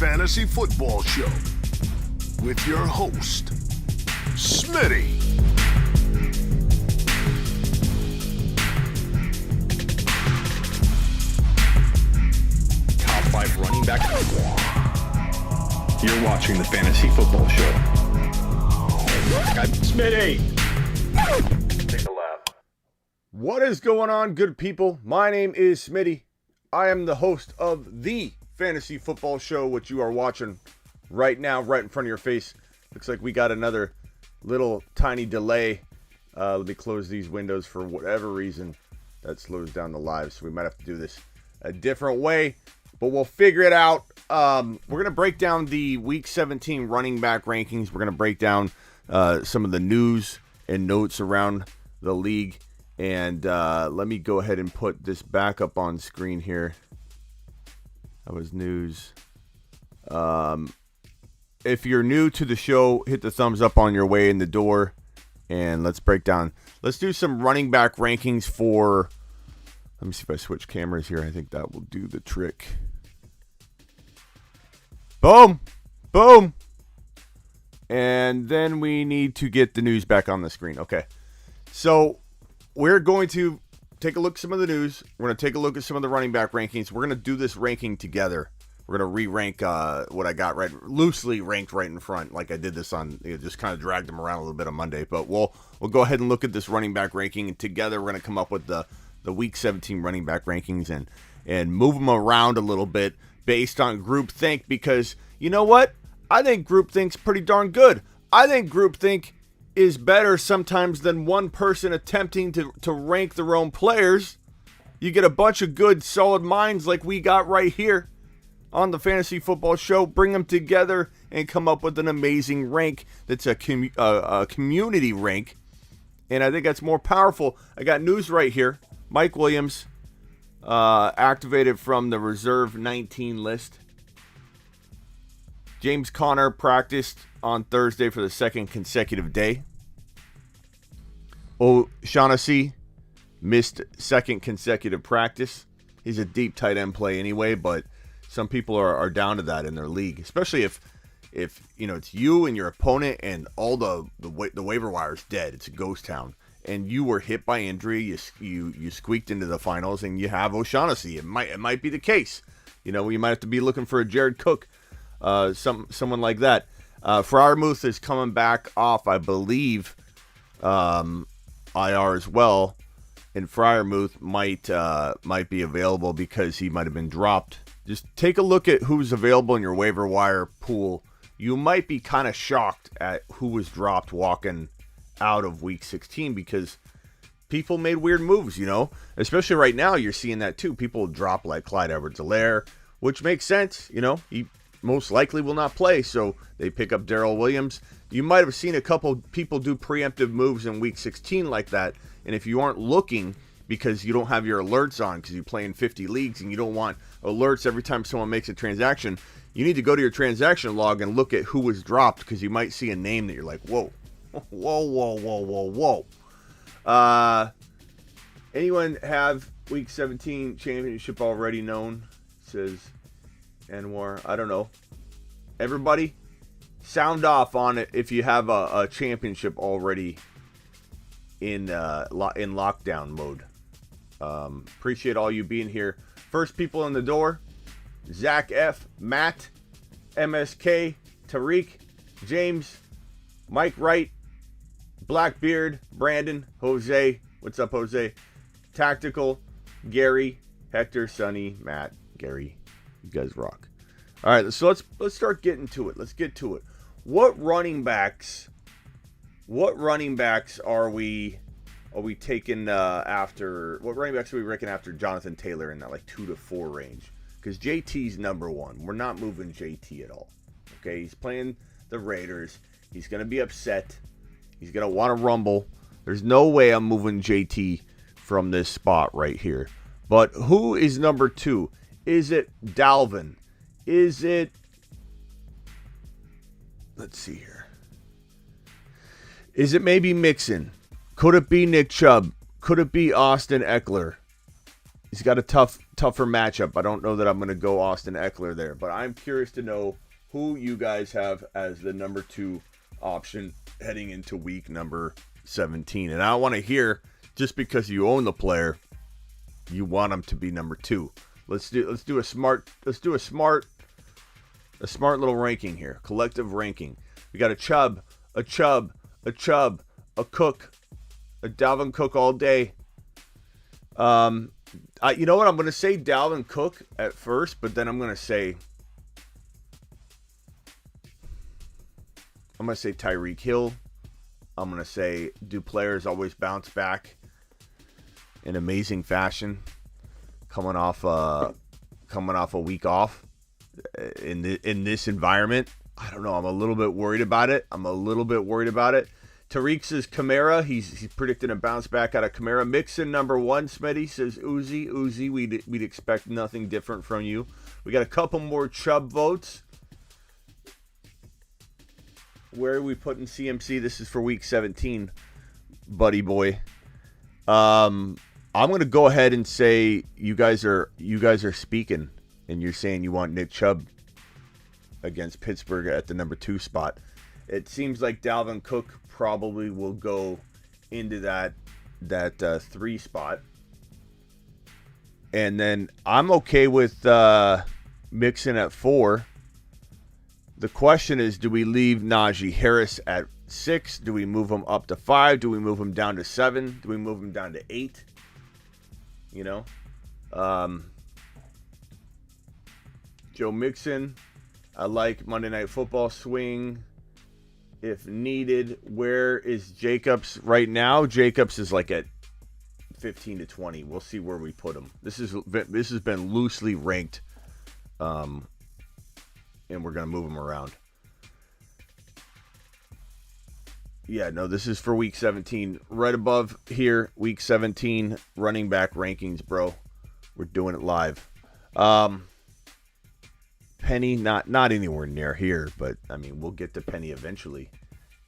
Fantasy Football Show with your host, Smitty. Top 5 running back. You're watching the Fantasy Football Show. Smitty! Take a lap. What is going on, good people? My name is Smitty. I am the host of the Fantasy Football Show, which you are watching right now, right in front of your face. Looks like we got another little tiny delay. Let me close these windows for whatever reason. That slows down the live, so we might have to do this a different way, but we'll figure it out. We're going to break down the Week 17 running back rankings. We're going to break down some of the news and notes around the league. And let me go ahead and put this back up on screen here. That was news. If you're new to the show, hit the thumbs up on your way in the door. And let's break down. Let's do some running back rankings for... Let me see if I switch cameras here. I think that will do the trick. Boom. Boom. And then we need to get the news back on the screen. Okay. So... we're going to take a look at some of the news. We're going to take a look at some of the running back rankings. We're going to do this ranking together. We're going to re-rank what I got right, loosely ranked right in front, like I did this on, just kind of dragged them around a little bit on Monday. But we'll go ahead and look at this running back ranking, and together we're going to come up with the Week 17 running back rankings and move them around a little bit based on groupthink, because you know what? I think groupthink's pretty darn good. I think groupthink is better sometimes than one person attempting to rank their own players. You get a bunch of good, solid minds like we got right here on the Fantasy Football Show, bring them together and come up with an amazing rank that's a community rank. And I think that's more powerful. I got news right here. Mike Williams activated from the Reserve 19 list. James Conner practiced on Thursday for the second consecutive day. O'Shaughnessy missed second consecutive practice. He's a deep tight end play anyway, but some people are down to that in their league, especially if it's you and your opponent and all the waiver wire is dead. It's a ghost town, and you were hit by injury. You squeaked into the finals, and you have O'Shaughnessy. It might be the case. You might have to be looking for a Jared Cook. Someone like that. Freiermuth is coming back off, I believe, IR as well, and Freiermuth might be available because he might have been dropped. Just take a look at who's available in your waiver wire pool. You might be kind of shocked at who was dropped walking out of Week 16 because people made weird moves, Especially right now, you're seeing that too. People drop like Clyde Edwards-Helaire, which makes sense, He most likely will not play, so they pick up Darrell Williams. You might have seen a couple people do preemptive moves in Week 16 like that, and if you aren't looking because you don't have your alerts on because you play in 50 leagues and you don't want alerts every time someone makes a transaction, you need to go to your transaction log and look at who was dropped because you might see a name that you're like, whoa. Anyone have Week 17 championship already known? Says Anwar. I don't know. Everybody, sound off on it if you have a championship already in lockdown mode. Appreciate all you being here. First people in the door: Zach F, Matt, MSK, Tariq, James, Mike Wright, Blackbeard, Brandon, Jose. What's up, Jose? Tactical, Gary, Hector, Sonny, Matt, Gary. You guys rock. All right, so let's start getting to it. Let's get to it. What running backs are we taking after? What running backs are we ranking after Jonathan Taylor in that like 2 to 4 range? Because JT's number one. We're not moving JT at all. Okay, he's playing the Raiders. He's gonna be upset. He's gonna want to rumble. There's no way I'm moving JT from this spot right here. But who is number 2? Is it Dalvin? Is it... Let's see here. Is it maybe Mixon? Could it be Nick Chubb? Could it be Austin Eckler? He's got a tougher matchup. I don't know that I'm going to go Austin Eckler there, but I'm curious to know who you guys have as the number 2 option heading into week number 17. And I want to hear, just because you own the player, you want him to be number 2. Let's do a smart little ranking here, collective ranking. We got a Chubb, a Cook, a Dalvin Cook all day. You know what? I'm going to say Dalvin Cook at first, but then I'm going to say Tyreek Hill. I'm going to say, do players always bounce back in amazing fashion coming off a week off in this environment? I don't know. I'm a little bit worried about it. Tariq says Kamara. He's predicting a bounce back out of Kamara. Mixon number 1. Smitty says Uzi. We'd expect nothing different from you. We got a couple more Chubb votes. Where are we putting CMC? This is for week 17, buddy boy. I'm gonna go ahead and say you guys are speaking, and you're saying you want Nick Chubb against Pittsburgh at the number 2 spot. It seems like Dalvin Cook probably will go into that 3 spot. And then I'm okay with Mixon at 4. The question is, do we leave Najee Harris at 6? Do we move him up to 5? Do we move him down to 7? Do we move him down to 8? You know? Joe Mixon. I like Monday Night Football swing if needed. Where is Jacobs right now? Jacobs is like at 15 to 20. We'll see where we put him. This has been loosely ranked, and we're going to move him around. Yeah, no, this is for week 17. Right above here, week 17 running back rankings, bro. We're doing it live. Penny, not anywhere near here, but I mean, we'll get to Penny eventually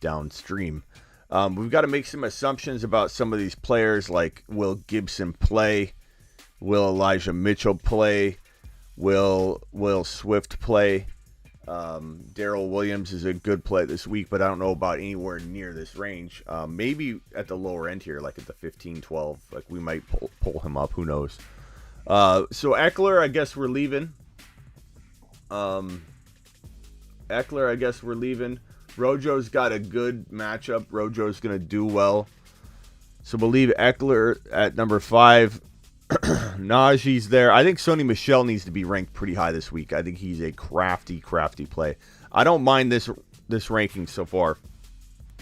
downstream. We've got to make some assumptions about some of these players, like will Gibson play? Will Elijah Mitchell play? Will Swift play? Darrell Williams is a good play this week, but I don't know about anywhere near this range. Maybe at the lower end here, like at the 15-12, like we might pull him up. Who knows? So Eckler, I guess we're leaving. Rojo's got a good matchup. Rojo's going to do well. So we'll leave Eckler at number 5. Najee's there. I think Sony Michel needs to be ranked pretty high this week. I think he's a crafty play. I don't mind this ranking so far.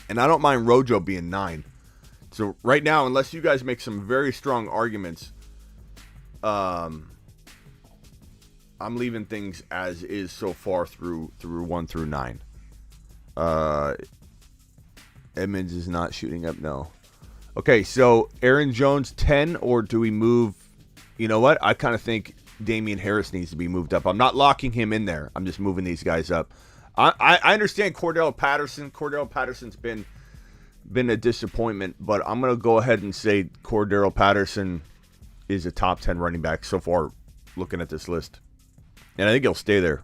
And I don't mind Rojo being 9. So right now, unless you guys make some very strong arguments, I'm leaving things as is so far through 1 through 9. Edmonds is not shooting up, no. Okay, so Aaron Jones 10, or do we move? You know what? I kind of think Damian Harris needs to be moved up. I'm not locking him in there. I'm just moving these guys up. I understand Cordell Patterson. Cordell Patterson's been a disappointment, but I'm going to go ahead and say Cordell Patterson is a top 10 running back so far looking at this list. And I think he'll stay there.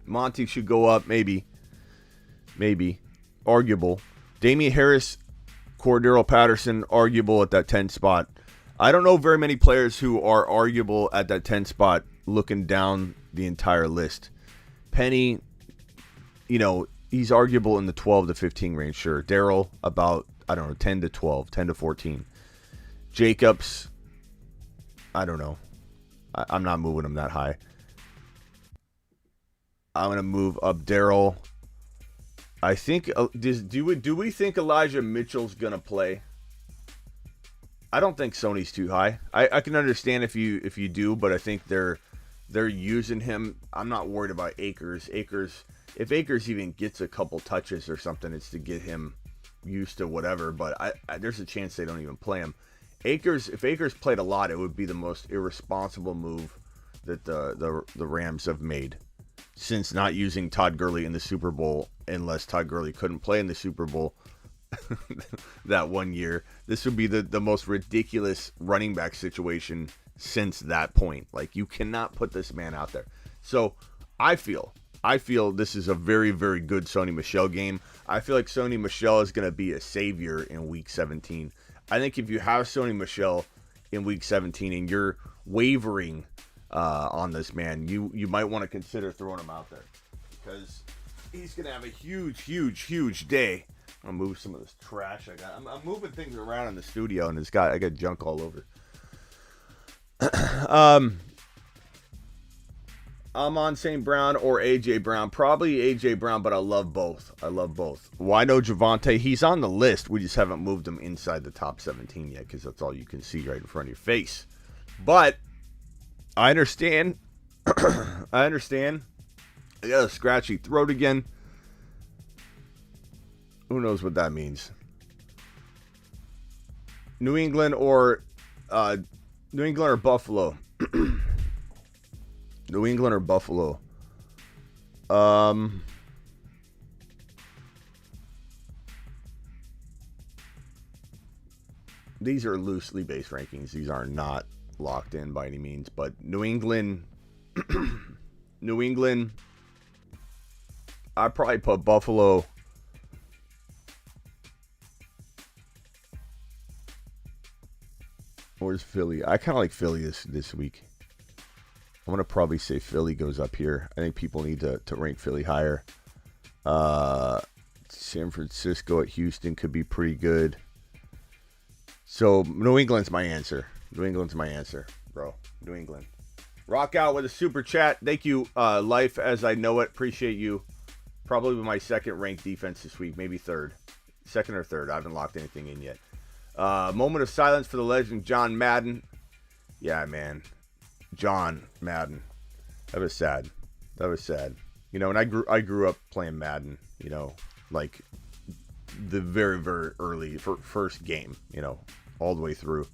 Monty should go up, maybe. Arguable. Damian Harris, Cordell Patterson, arguable at that 10 spot. I don't know very many players who are arguable at that 10 spot looking down the entire list. Penny, he's arguable in the 12 to 15 range, sure. Darrell, about, 10 to 12, 10 to 14. Jacobs, I don't know. I'm not moving him that high. I'm going to move up Darrell. I think, do we think Elijah Mitchell's going to play? I don't think Sony's too high. I can understand if you do, but I think they're using him. I'm not worried about Akers. If Akers even gets a couple touches or something, it's to get him used to whatever, but there's a chance they don't even play him. If Akers played a lot, it would be the most irresponsible move that the Rams have made since not using Todd Gurley in the Super Bowl, unless Todd Gurley couldn't play in the Super Bowl that 1 year. This would be the most ridiculous running back situation since that point. Like, you cannot put this man out there. So I feel this is a very, very good Sony Michel game. I feel like Sony Michel is going to be a savior in Week 17. I think if you have Sony Michel in Week 17 and you're wavering on this man, you might want to consider throwing him out there because he's going to have a huge, huge, huge day. I'm going to move some of this trash I got. I'm moving things around in the studio, and I got junk all over. I'm on St. Brown or A.J. Brown. Probably A.J. Brown, but I love both. Why no Javonte? He's on the list. We just haven't moved him inside the top 17 yet because that's all you can see right in front of your face. But I understand. I got a scratchy throat again. Who knows what that means? New England or Buffalo? New England or Buffalo? These are loosely based rankings. These are not locked in by any means. But New England, I'd probably put Buffalo. Where's Philly? I kind of like Philly this week. I'm going to probably say Philly goes up here. I think people need to rank Philly higher. San Francisco at Houston could be pretty good. So New England's my answer. Bro. New England. Rock out with a super chat. Thank you, Life as I Know It. Appreciate you. Probably my second ranked defense this week. Maybe third. Second or third. I haven't locked anything in yet. Moment of silence for the legend, John Madden. Yeah, man. John Madden. That was sad. You know, and I grew up playing Madden, you know, like the very, very early first game, you know, all the way through.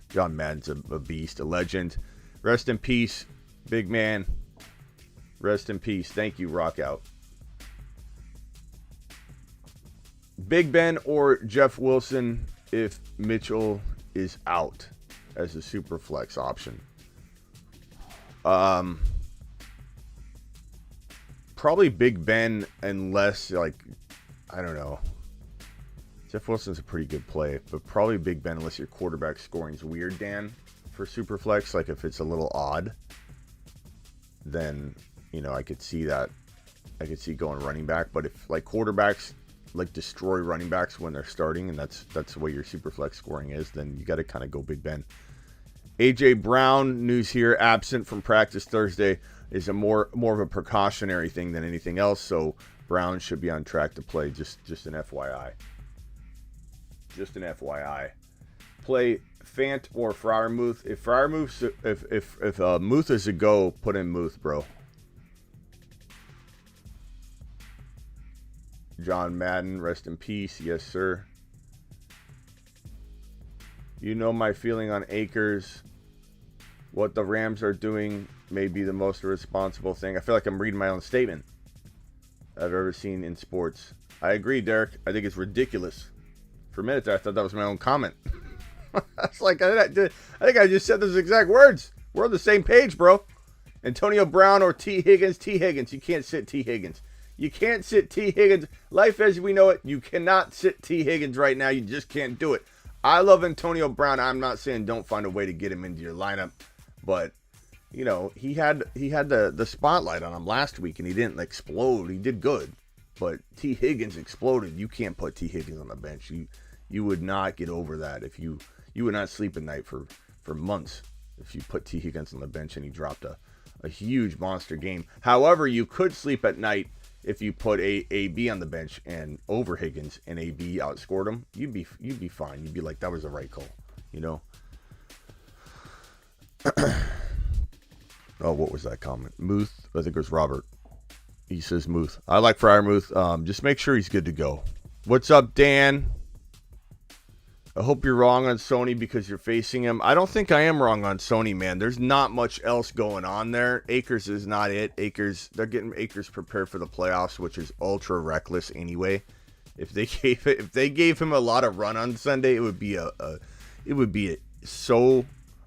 John Madden's a beast, a legend. Rest in peace, big man. Rest in peace. Thank you, Rock Out. Big Ben or Jeff Wilson if Mitchell is out as a super flex option. Probably Big Ben unless, like, I don't know. Jeff Wilson's a pretty good play, but probably Big Ben unless your quarterback scoring's weird, Dan, for super flex. Like, if it's a little odd, then, you know, I could see that. I could see going running back. But if, like, quarterbacks, like, destroy running backs when they're starting, and that's the way your super flex scoring is, then you got to kind of go Big Ben. A.J. Brown, news here, absent from practice Thursday, is a more of a precautionary thing than anything else, so Brown should be on track to play. Just an FYI. Just an FYI. Play Fant or Freiermuth. If Freiermuth, if Muth is a go, put in Muth, bro. John Madden, rest in peace. Yes, sir. You know my feeling on Akers. What the Rams are doing may be the most irresponsible thing. I feel like I'm reading my own statement I've ever seen in sports. I agree, Derek. I think it's ridiculous. For a minute there, I thought that was my own comment. It's like, I think I just said those exact words. We're on the same page, bro. Antonio Brown or T. Higgins. T. Higgins. You can't sit T. Higgins. You can't sit T. Higgins. Life as we know it, you cannot sit T. Higgins right now. You just can't do it. I love Antonio Brown. I'm not saying don't find a way to get him into your lineup, but you know, he had the spotlight on him last week and he didn't explode. He did good, but T. Higgins exploded. You can't put T. Higgins on the bench. You would not get over that if you would not sleep at night for months if you put T. Higgins on the bench and he dropped a huge monster game. However, you could sleep at night if you put AB on the bench and over Higgins and AB outscored him. You'd be fine. You'd be like, that was the right call, you know. Oh, what was that comment? Muth, I think it was Robert. He says Muth. I like Freiermuth. Just make sure he's good to go. What's up, Dan? I hope you're wrong on Sony because you're facing him. I don't think I am wrong on Sony, man. There's not much else going on there. Akers is not it. They're getting Akers prepared for the playoffs, which is ultra reckless anyway. If they gave him a lot of run on Sunday, it would be so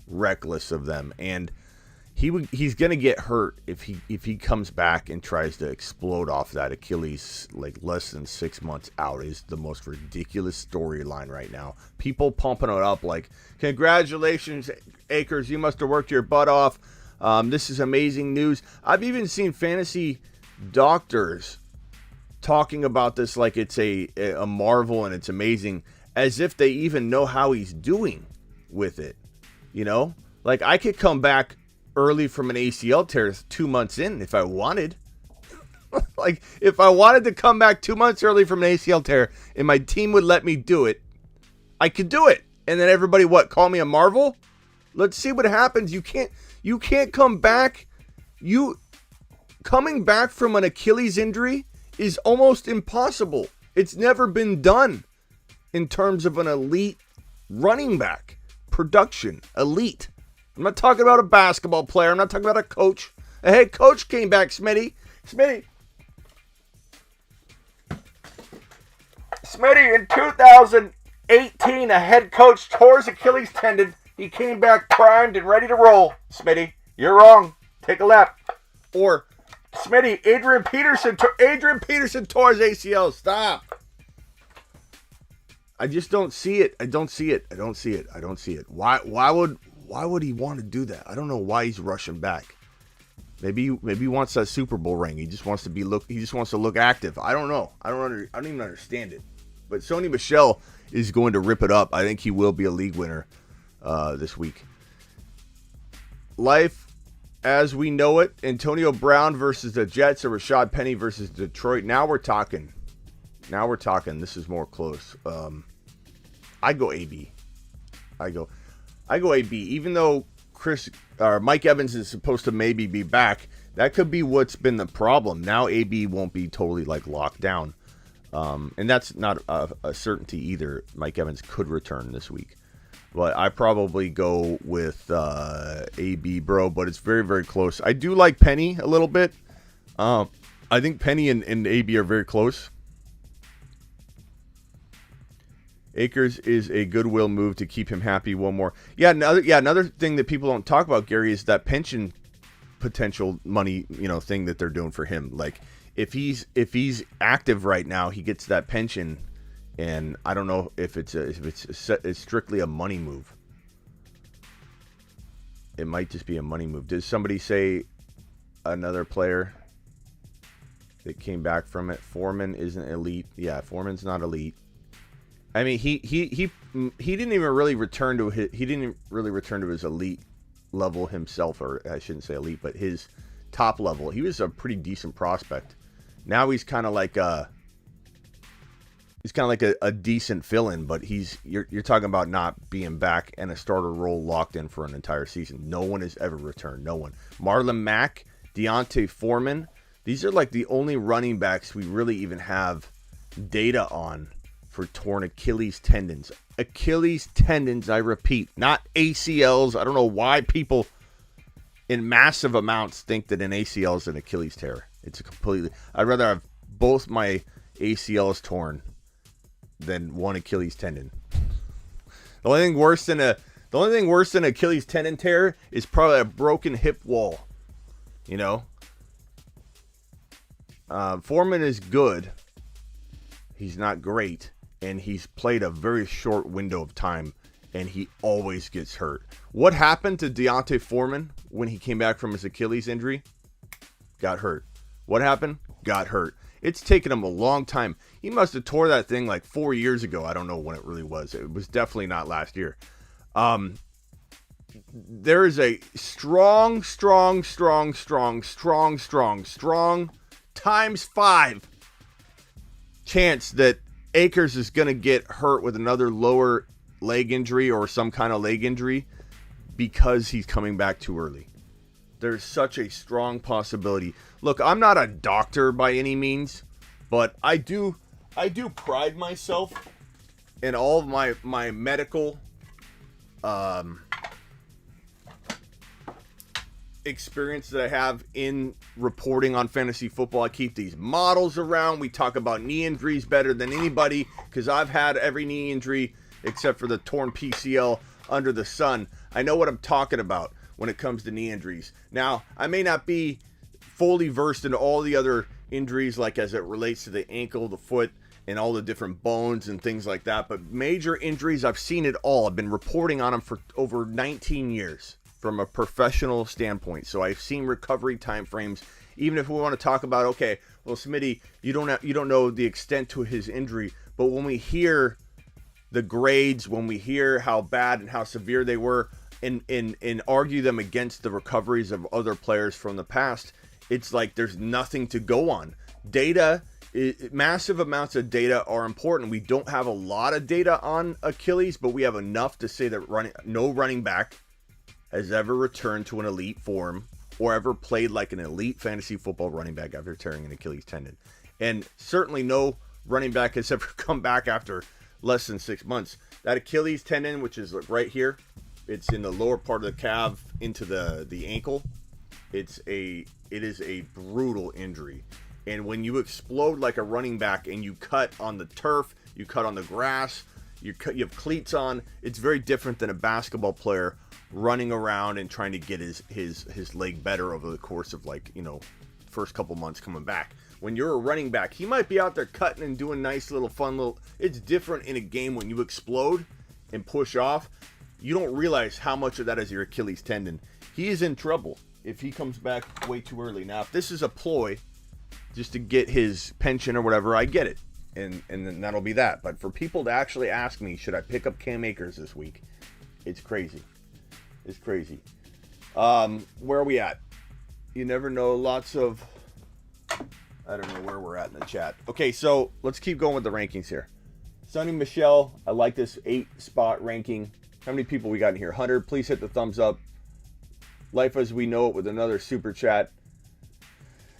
reckless of them, and he's gonna get hurt if he comes back and tries to explode off that Achilles like less than 6 months out. Is the most ridiculous storyline right now. People pumping it up like, congratulations, Akers, you must have worked your butt off. This is amazing news. I've even seen fantasy doctors talking about this like it's a marvel and it's amazing, as if they even know how he's doing with it. You know, like I could come back early from an ACL tear 2 months in if I wanted. Like if I wanted to come back 2 months early from an ACL tear and my team would let me do it, I could do it. And then everybody call me a marvel? Let's see what happens. You can't come back. Coming back from an Achilles injury is almost impossible. It's never been done in terms of an elite running back production. Elite. I'm not talking about a basketball player. I'm not talking about a coach. A head coach came back, Smitty. Smitty, in 2018, a head coach tore his Achilles tendon. He came back primed and ready to roll. Smitty, you're wrong. Take a lap. Or Smitty, Adrian Peterson tore his ACL. Stop. I just don't see it. I don't see it. Why would he want to do that? I don't know why he's rushing back. Maybe he wants that Super Bowl ring. He just wants to look active. I don't know. I don't even understand it. But Sony Michel is going to rip it up. I think he will be a league winner this week. Life as we know it, Antonio Brown versus the Jets, or Rashad Penny versus Detroit. Now we're talking. This is more close. I go AB. I go AB. Even though Mike Evans is supposed to maybe be back, that could be what's been the problem. Now AB won't be totally locked down. And that's not a certainty either. Mike Evans could return this week. But I probably go with AB, bro. But it's very, very close. I do like Penny a little bit. I think Penny and AB are very close. Akers is a goodwill move to keep him happy. One more. Another thing that people don't talk about, Gary, is that pension potential money, thing that they're doing for him. Like if he's active right now, he gets that pension. And I don't know if it's strictly a money move. It might just be a money move. Did somebody say another player that came back from it? Foreman isn't elite. Yeah, Foreman's not elite. I mean, he didn't even really return to his elite level himself, or I shouldn't say elite, but his top level. He was a pretty decent prospect. Now he's kind of like a decent fill-in, but you're talking about not being back and a starter role locked in for an entire season. No one has ever returned. No one. Marlon Mack, Deontay Foreman, these are like the only running backs we really even have data on for torn Achilles tendons. Achilles tendons, I repeat, not ACLs. I don't know why people in massive amounts think that an ACL is an Achilles tear. I'd rather have both my ACLs torn than one Achilles tendon. The only thing worse than an Achilles tendon tear is probably a broken hip wall. Foreman is good. He's not great, and he's played a very short window of time, and he always gets hurt. What happened to Deontay Foreman when he came back from his Achilles injury? Got hurt. What happened? Got hurt. It's taken him a long time. He must have tore that thing like 4 years ago. I don't know when it really was. It was definitely not last year. There is a strong times 5 chance that Akers is going to get hurt with another lower leg injury or some kind of leg injury because he's coming back too early. There's such a strong possibility. Look, I'm not a doctor by any means, but I do pride myself in all of my medical experience that I have in reporting on fantasy football. I keep these models around. We talk about knee injuries better than anybody because I've had every knee injury except for the torn PCL under the sun. I know what I'm talking about when it comes to knee injuries. Now, I may not be fully versed in all the other injuries, like as it relates to the ankle, the foot, and all the different bones and things like that, but major injuries, I've seen it all. I've been reporting on them for over 19 years from a professional standpoint. So I've seen recovery time frames. Even if we want to talk about, okay, well, Smitty, you don't know the extent to his injury, but when we hear the grades, when we hear how bad and how severe they were, and argue them against the recoveries of other players from the past, it's like there's nothing to go on. Data, massive amounts of data are important. We don't have a lot of data on Achilles, but we have enough to say that no running back has ever returned to an elite form or ever played like an elite fantasy football running back after tearing an Achilles tendon. And certainly no running back has ever come back after less than 6 months. That Achilles tendon, which is right here, it's in the lower part of the calf into the ankle. It is a brutal injury. And when you explode like a running back and you cut on the turf, you cut on the grass, you have cleats on, it's very different than a basketball player running around and trying to get his leg better over the course of, like, first couple months coming back. When you're a running back, he might be out there cutting and doing nice little fun little. It's different in a game when you explode and push off. You don't realize how much of that is your Achilles tendon. He is in trouble if he comes back way too early. Now, if this is a ploy just to get his pension or whatever, I get it. And then that'll be that. But for people to actually ask me, should I pick up Cam Akers this week? It's crazy. It's crazy. Where are we at? You never know. Lots of... I don't know where we're at in the chat. Okay, so let's keep going with the rankings here. Sonny Michelle, I like this 8-spot ranking. How many people we got in here? 100. Please hit the thumbs up. Life as we know it with another super chat.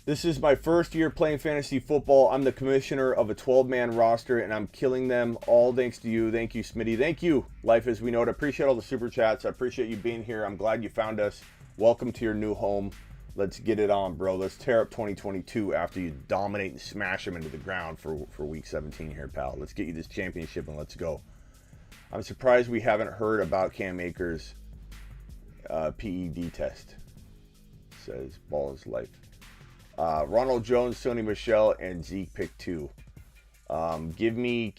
This is my first year playing fantasy football. I'm the commissioner of a 12-man roster, and I'm killing them all thanks to you. Thank you, Smitty. Thank you, Life as we know it. I appreciate all the super chats. I appreciate you being here. I'm glad you found us. Welcome to your new home. Let's get it on, bro. Let's tear up 2022 after you dominate and smash them into the ground for week 17 here, pal. Let's get you this championship and let's go. I'm surprised we haven't heard about Cam Akers' PED test. Says Ball is Life. Ronald Jones, Sony Michel, and Zeke pick 2. Give me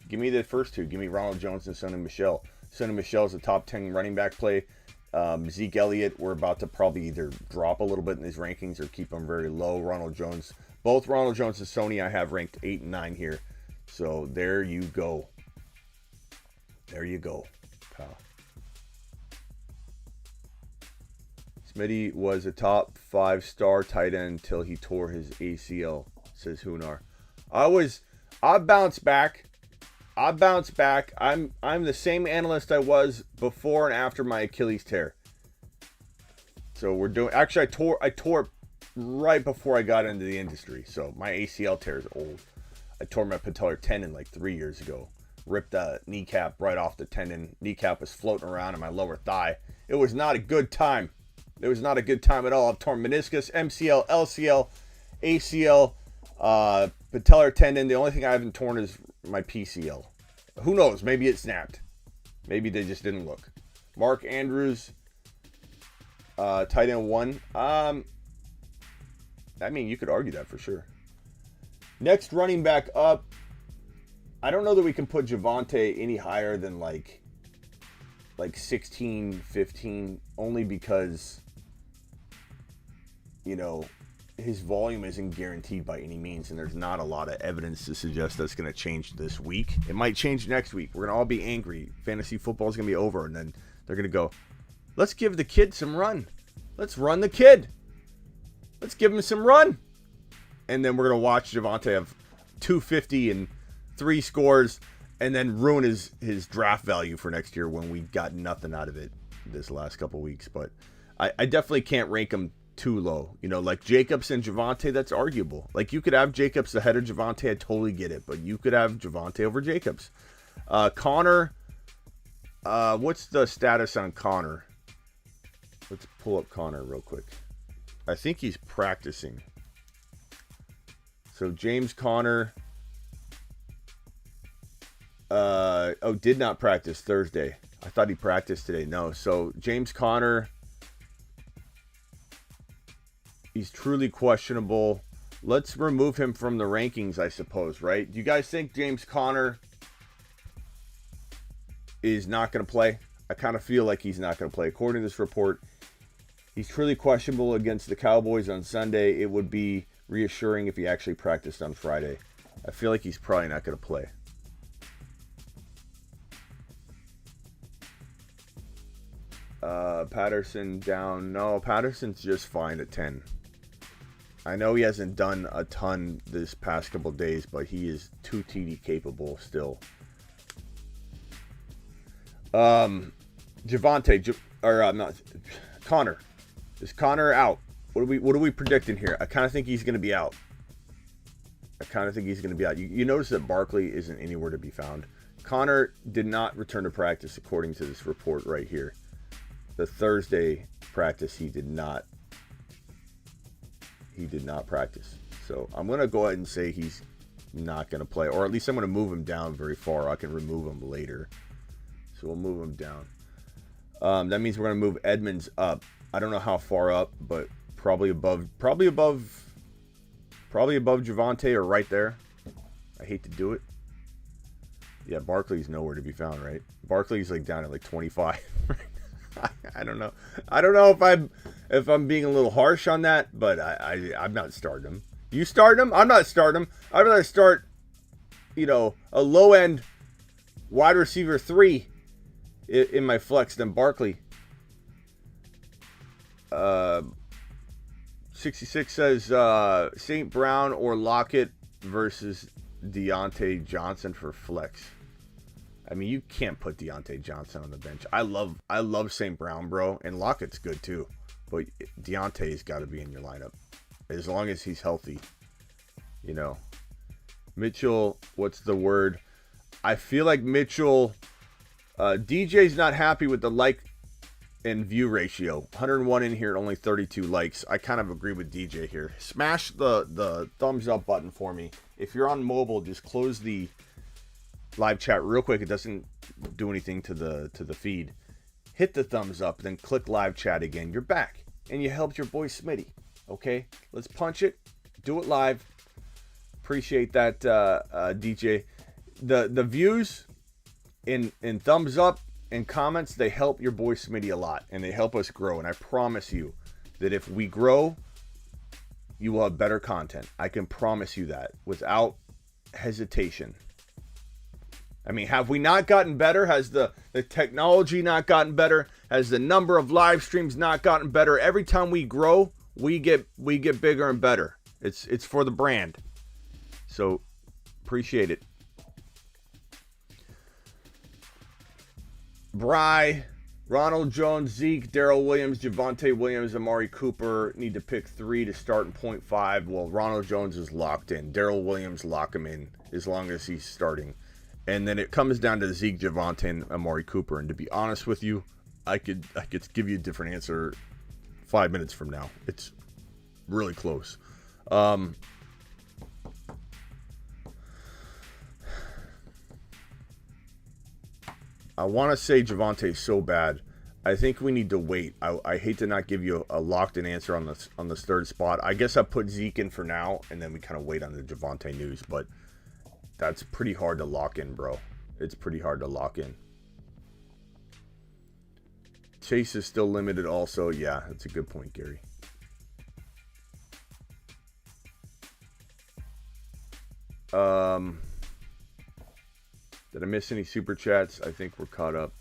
the first 2. Give me Ronald Jones and Sony Michel. Sony Michel is a top 10 running back play. Zeke Elliott, we're about to probably either drop a little bit in these rankings or keep them very low. Ronald Jones, both Ronald Jones and Sony I have ranked 8 and 9 here. So there you go. There you go, pal. Smitty was a top 5-star tight end until he tore his ACL, says Hunar. I bounced back. I'm the same analyst I was before and after my Achilles tear. So we're doing, actually I tore right before I got into the industry. So my ACL tear is old. I tore my patellar tendon like 3 years ago. Ripped the kneecap right off the tendon. Kneecap was floating around in my lower thigh. It was not a good time. It was not a good time at all. I've torn meniscus, MCL, LCL, ACL, patellar tendon. The only thing I haven't torn is my PCL. Who knows? Maybe it snapped. Maybe they just didn't look. Mark Andrews, tight end 1. I mean, you could argue that for sure. Next running back up. I don't know that we can put Javonte any higher than like 16, 15, only because, his volume isn't guaranteed by any means, and there's not a lot of evidence to suggest that's going to change this week. It might change next week. We're going to all be angry. Fantasy football is going to be over, and then they're going to go, let's give the kid some run. Let's run the kid. Let's give him some run. And then we're going to watch Javonte have 250 and 3 scores, and then ruin his draft value for next year when we got nothing out of it this last couple weeks. But I definitely can't rank him too low. Like Jacobs and Javonte, that's arguable. Like, you could have Jacobs ahead of Javonte, I totally get it. But you could have Javonte over Jacobs. Connor, what's the status on Connor? Let's pull up Connor real quick. I think he's practicing. So James Conner did not practice Thursday. I thought he practiced today. No. So James Conner, he's truly questionable. Let's remove him from the rankings, I suppose, right? Do you guys think James Conner is not going to play? I kind of feel like he's not going to play. According to this report, he's truly questionable against the Cowboys on Sunday. It would be reassuring if he actually practiced on Friday. I feel like he's probably not going to play. Patterson down. No, Patterson's just fine at 10. I know he hasn't done a ton this past couple days, but he is 2 TD capable still. Connor. Is Connor out? What are we predicting here? I kind of think he's going to be out. You notice that Barkley isn't anywhere to be found. Connor did not return to practice according to this report right here. The Thursday practice, he did not practice. So I'm going to go ahead and say he's not going to play, or at least I'm going to move him down very far. I can remove him later. So we'll move him down. That means we're going to move Edmonds up. I don't know how far up, but probably above Javonte or right there. I hate to do it. Yeah, Barkley's nowhere to be found, right? Barkley's like down at like 25. I don't know. I don't know if I'm being a little harsh on that, but I'm not starting him. You start him? I'm not starting him. I'd rather start, a low end wide receiver 3 in my flex than Barkley. 66 says St. Brown or Lockett versus Deontay Johnson for flex. I mean, you can't put Deontay Johnson on the bench. I love St. Brown, bro, and Lockett's good too. But Deontay's got to be in your lineup as long as he's healthy. Mitchell, what's the word? I feel like Mitchell, DJ's not happy with the like and view ratio. 101 in here, only 32 likes. I kind of agree with DJ here. Smash the thumbs up button for me. If you're on mobile, just close the live chat real quick. It doesn't do anything to the feed. Hit the thumbs up, then click live chat again. You're back, and you helped your boy Smitty. Okay, let's punch it. Do it live. Appreciate that, DJ. The views and thumbs up and comments, they help your boy Smitty a lot, and they help us grow. And I promise you that if we grow, you will have better content. I can promise you that without hesitation. I mean, have we not gotten better? Has the technology not gotten better? Has the number of live streams not gotten better? Every time we grow, we get bigger and better. It's for the brand. So appreciate it. Bry, Ronald Jones, Zeke, Darrell Williams, Javonte Williams, Amari Cooper need to pick 3 to start in 0.5. Well, Ronald Jones is locked in. Darrell Williams, lock him in as long as he's starting. And then it comes down to Zeke, Javonte, and Amari Cooper. And to be honest with you, I could give you a different answer 5 minutes from now. It's really close. I want to say Javonte so bad. I think we need to wait. I hate to not give you a locked-in answer on this third spot. I guess I put Zeke in for now, and then we kind of wait on the Javonte news. But that's pretty hard to lock in, bro. It's pretty hard to lock in. Chase is still limited also. Yeah, that's a good point, Gary. Did I miss any super chats? I think we're caught up.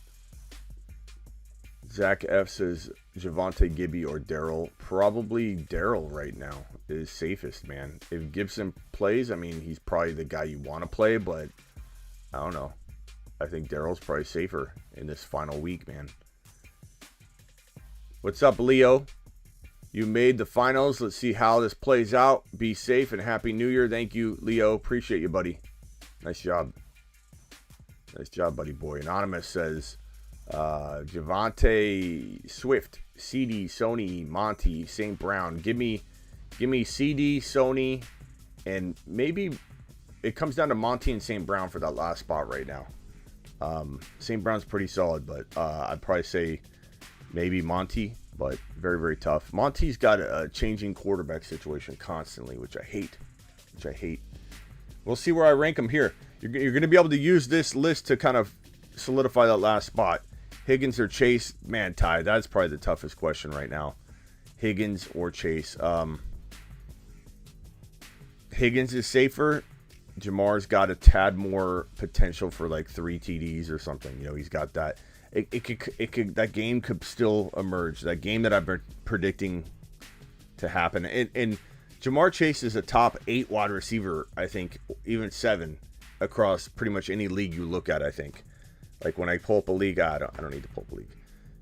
Zach F says Javonte, Gibby, or Darrell. Probably Darrell right now is safest, man. If Gibson plays, I mean, he's probably the guy you want to play, but I don't know. I think Darrell's probably safer in this final week, man. What's up, Leo? You made the finals. Let's see how this plays out. Be safe and Happy New Year. Thank you, Leo. Appreciate you, buddy. Nice job. Nice job, buddy boy. Anonymous says, Javonte Swift, CD, Sony, Monty, St. Brown. Give me CD, Sony, and maybe it comes down to Monty and St. Brown for that last spot right now. St. Brown's pretty solid, but I'd probably say maybe Monty, but very, very tough. Monty's got a changing quarterback situation constantly, which I hate. We'll see where I rank him here. You're going to be able to use this list to kind of solidify that last spot. Higgins or Chase? Man, Ty, that's probably the toughest question right now. Higgins or Chase? Higgins is safer. Jamar's got a tad more potential for like 3 TDs or something. You know, he's got that. It could that game could still emerge. That game that I've been predicting to happen. And Jamar Chase is a top 8 wide receiver, I think, even 7 across pretty much any league you look at, I think. Like when I pull up a league, I don't need to pull up a league.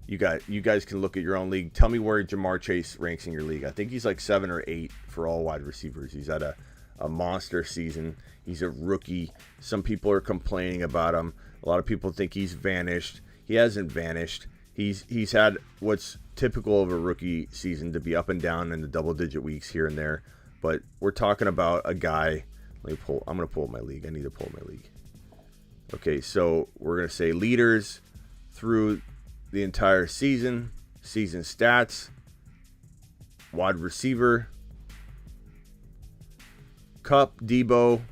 You guys can look at your own league. Tell me where Jamar Chase ranks in your league. I think he's like 7 or 8 for all wide receivers. He's at a monster season. He's a rookie. Some people are complaining about him. A lot of people think he's vanished. He hasn't vanished. He's had what's typical of a rookie season to be up and down in the double-digit weeks here and there. But we're talking about a guy. I'm going to pull up my league. I need to pull up my league. Okay, so we're going to say leaders through the entire season stats, wide receiver, Cup, Debo,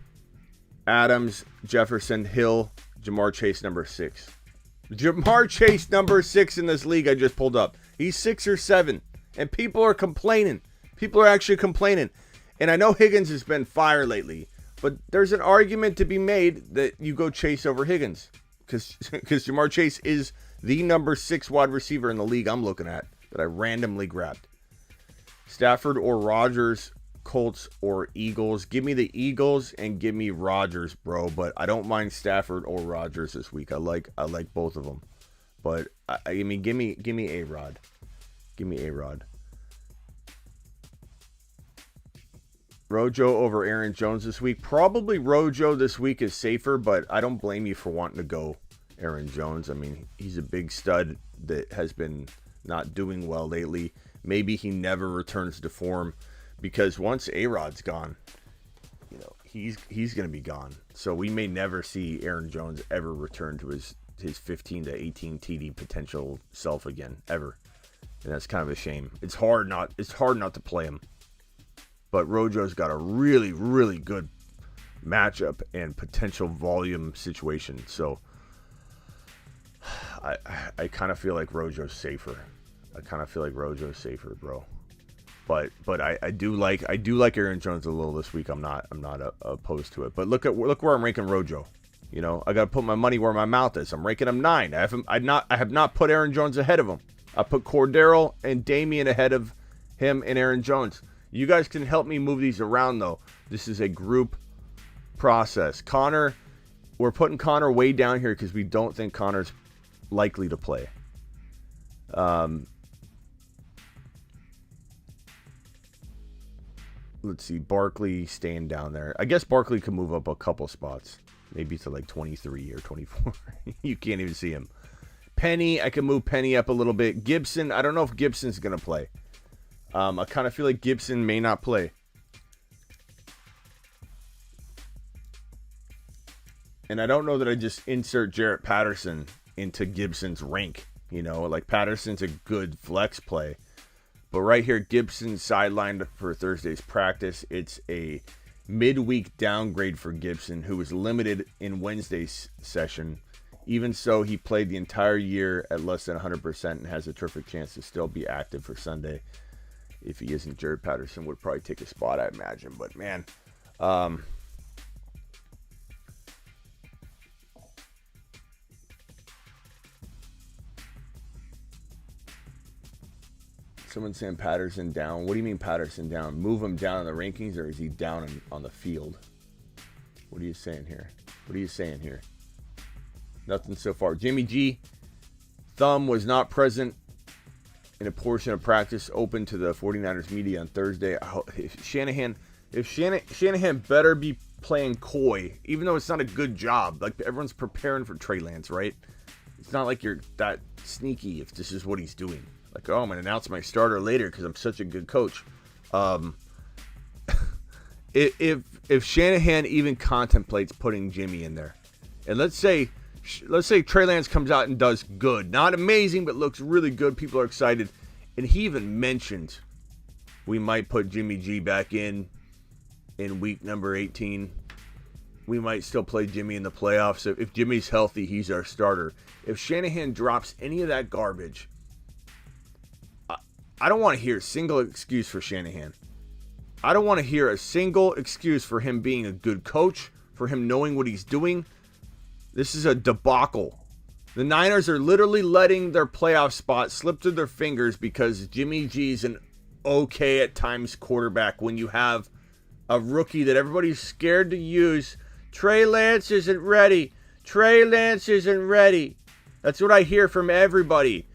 Adams, Jefferson, Hill, Jamar Chase, number 6. Jamar Chase, number 6 in this league I just pulled up. He's 6 or 7, and people are complaining. People are actually complaining. And I know Higgins has been fire lately, but there's an argument to be made that you go Chase over Higgins because Jamar Chase is the number 6 wide receiver in the league I'm looking at that I randomly grabbed. Stafford or Rodgers, Colts or Eagles. Give me the Eagles and give me Rodgers, bro. But I don't mind Stafford or Rodgers this week. I like both of them. But I mean, give me A-Rod. Give me A-Rod. Rojo over Aaron Jones this week. Probably Rojo this week is safer, but I don't blame you for wanting to go Aaron Jones. I mean, he's a big stud that has been not doing well lately. Maybe he never returns to form because once A-Rod's gone, you know, he's going to be gone. So we may never see Aaron Jones ever return to his 15 to 18 TD potential self again, ever. And that's kind of a shame. It's hard not to play him. But Rojo's got a really, really good matchup and potential volume situation. So I kind of feel like Rojo's safer. Bro. But I do like Aaron Jones a little this week. I'm not opposed to it. But look where I'm ranking Rojo. You know, I got to put my money where my mouth is. I'm ranking him 9. I have not put Aaron Jones ahead of him. I put Cordero and Damian ahead of him and Aaron Jones. You guys can help me move these around, though. This is a group process. Connor, we're putting Connor way down here because we don't think Connor's likely to play. Let's see, Barkley staying down there. I guess Barkley could move up a couple spots. Maybe to like 23 or 24. You can't even see him. Penny, I can move Penny up a little bit. Gibson, I don't know if Gibson's going to play. I kind of feel like Gibson may not play. And I don't know that I just insert Jarrett Patterson into Gibson's rank. You know, like Patterson's a good flex play. But right here, Gibson sidelined for Thursday's practice. It's a midweek downgrade for Gibson, who was limited in Wednesday's session. Even so, he played the entire year at less than 100% and has a terrific chance to still be active for Sunday. If he isn't, Jared Patterson would probably take a spot, I imagine. But, man, someone's saying Patterson down. What do you mean Patterson down? Move him down in the rankings, or is he down on the field? What are you saying here? Nothing so far. Jimmy G, thumb was not present in a portion of practice open to the 49ers media on Thursday. If Shanahan better be playing coy, even though it's not a good job. Like, everyone's preparing for Trey Lance, right? it's not like you're that sneaky if this is what he's doing. Like, oh, I'm going to announce my starter later because I'm such a good coach. If Shanahan even contemplates putting Jimmy in there, and let's say Trey Lance comes out and does good, not amazing, but looks really good. People are excited, and he even mentioned we might put Jimmy G back in week number 18. We might still play Jimmy in the playoffs. If Jimmy's healthy, he's our starter. If Shanahan drops any of that garbage, I don't want to hear a single excuse for Shanahan. I don't want to hear a single excuse for him being a good coach, for him knowing what he's doing. This is a debacle. The Niners are literally letting their playoff spot slip through their fingers because Jimmy G's an okay at times quarterback when you have a rookie that everybody's scared to use. Trey Lance isn't ready. Trey Lance isn't ready. That's what I hear from everybody.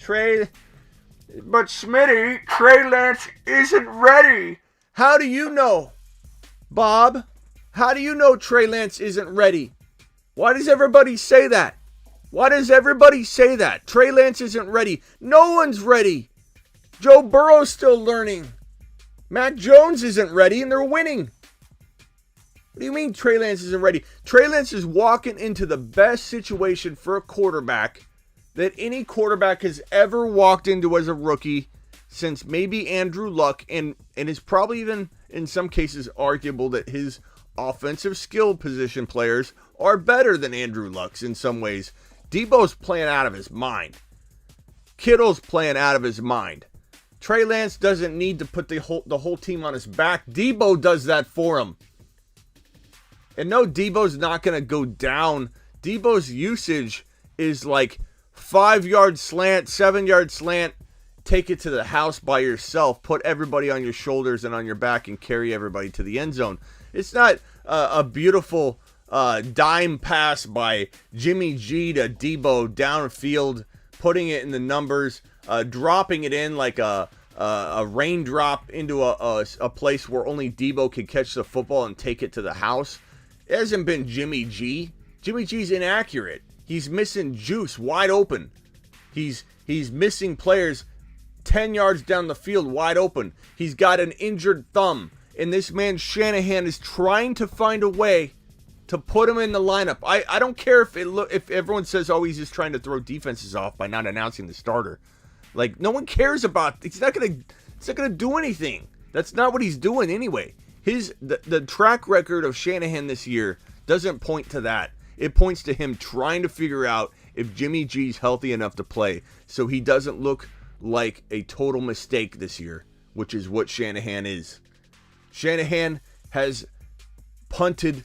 But Smitty, Trey Lance isn't ready. How do you know, Bob? How do you know Trey Lance isn't ready? Why does everybody say that? Why does everybody say that? Trey Lance isn't ready. No one's ready. Joe Burrow's still learning. Mac Jones isn't ready, and they're winning. What do you mean Trey Lance isn't ready? Trey Lance is walking into the best situation for a quarterback that any quarterback has ever walked into as a rookie since maybe Andrew Luck, and it's probably even in some cases arguable that his offensive skill position players are better than Andrew Luck's in some ways. Debo's playing out of his mind. Kittle's playing out of his mind. Trey Lance doesn't need to put the whole team on his back. Debo does that for him. And no, Debo's not going to go down. Debo's usage is like 5-yard slant, 7-yard slant. Take it to the house by yourself. Put everybody on your shoulders and on your back and carry everybody to the end zone. It's not a beautiful dime pass by Jimmy G to Debo downfield, putting it in the numbers, dropping it in like a raindrop into a place where only Debo can catch the football and take it to the house. It hasn't been Jimmy G. Jimmy G's inaccurate. He's missing juice wide open. He's missing players 10 yards down the field wide open. He's got an injured thumb. And this man Shanahan is trying to find a way to put him in the lineup. I don't care if everyone says, oh, he's just trying to throw defenses off by not announcing the starter. Like, no one cares about. It's not gonna do anything. That's not what he's doing anyway. The track record of Shanahan this year doesn't point to that. It points to him trying to figure out if Jimmy G's healthy enough to play so he doesn't look like a total mistake this year, which is what Shanahan is. Shanahan has punted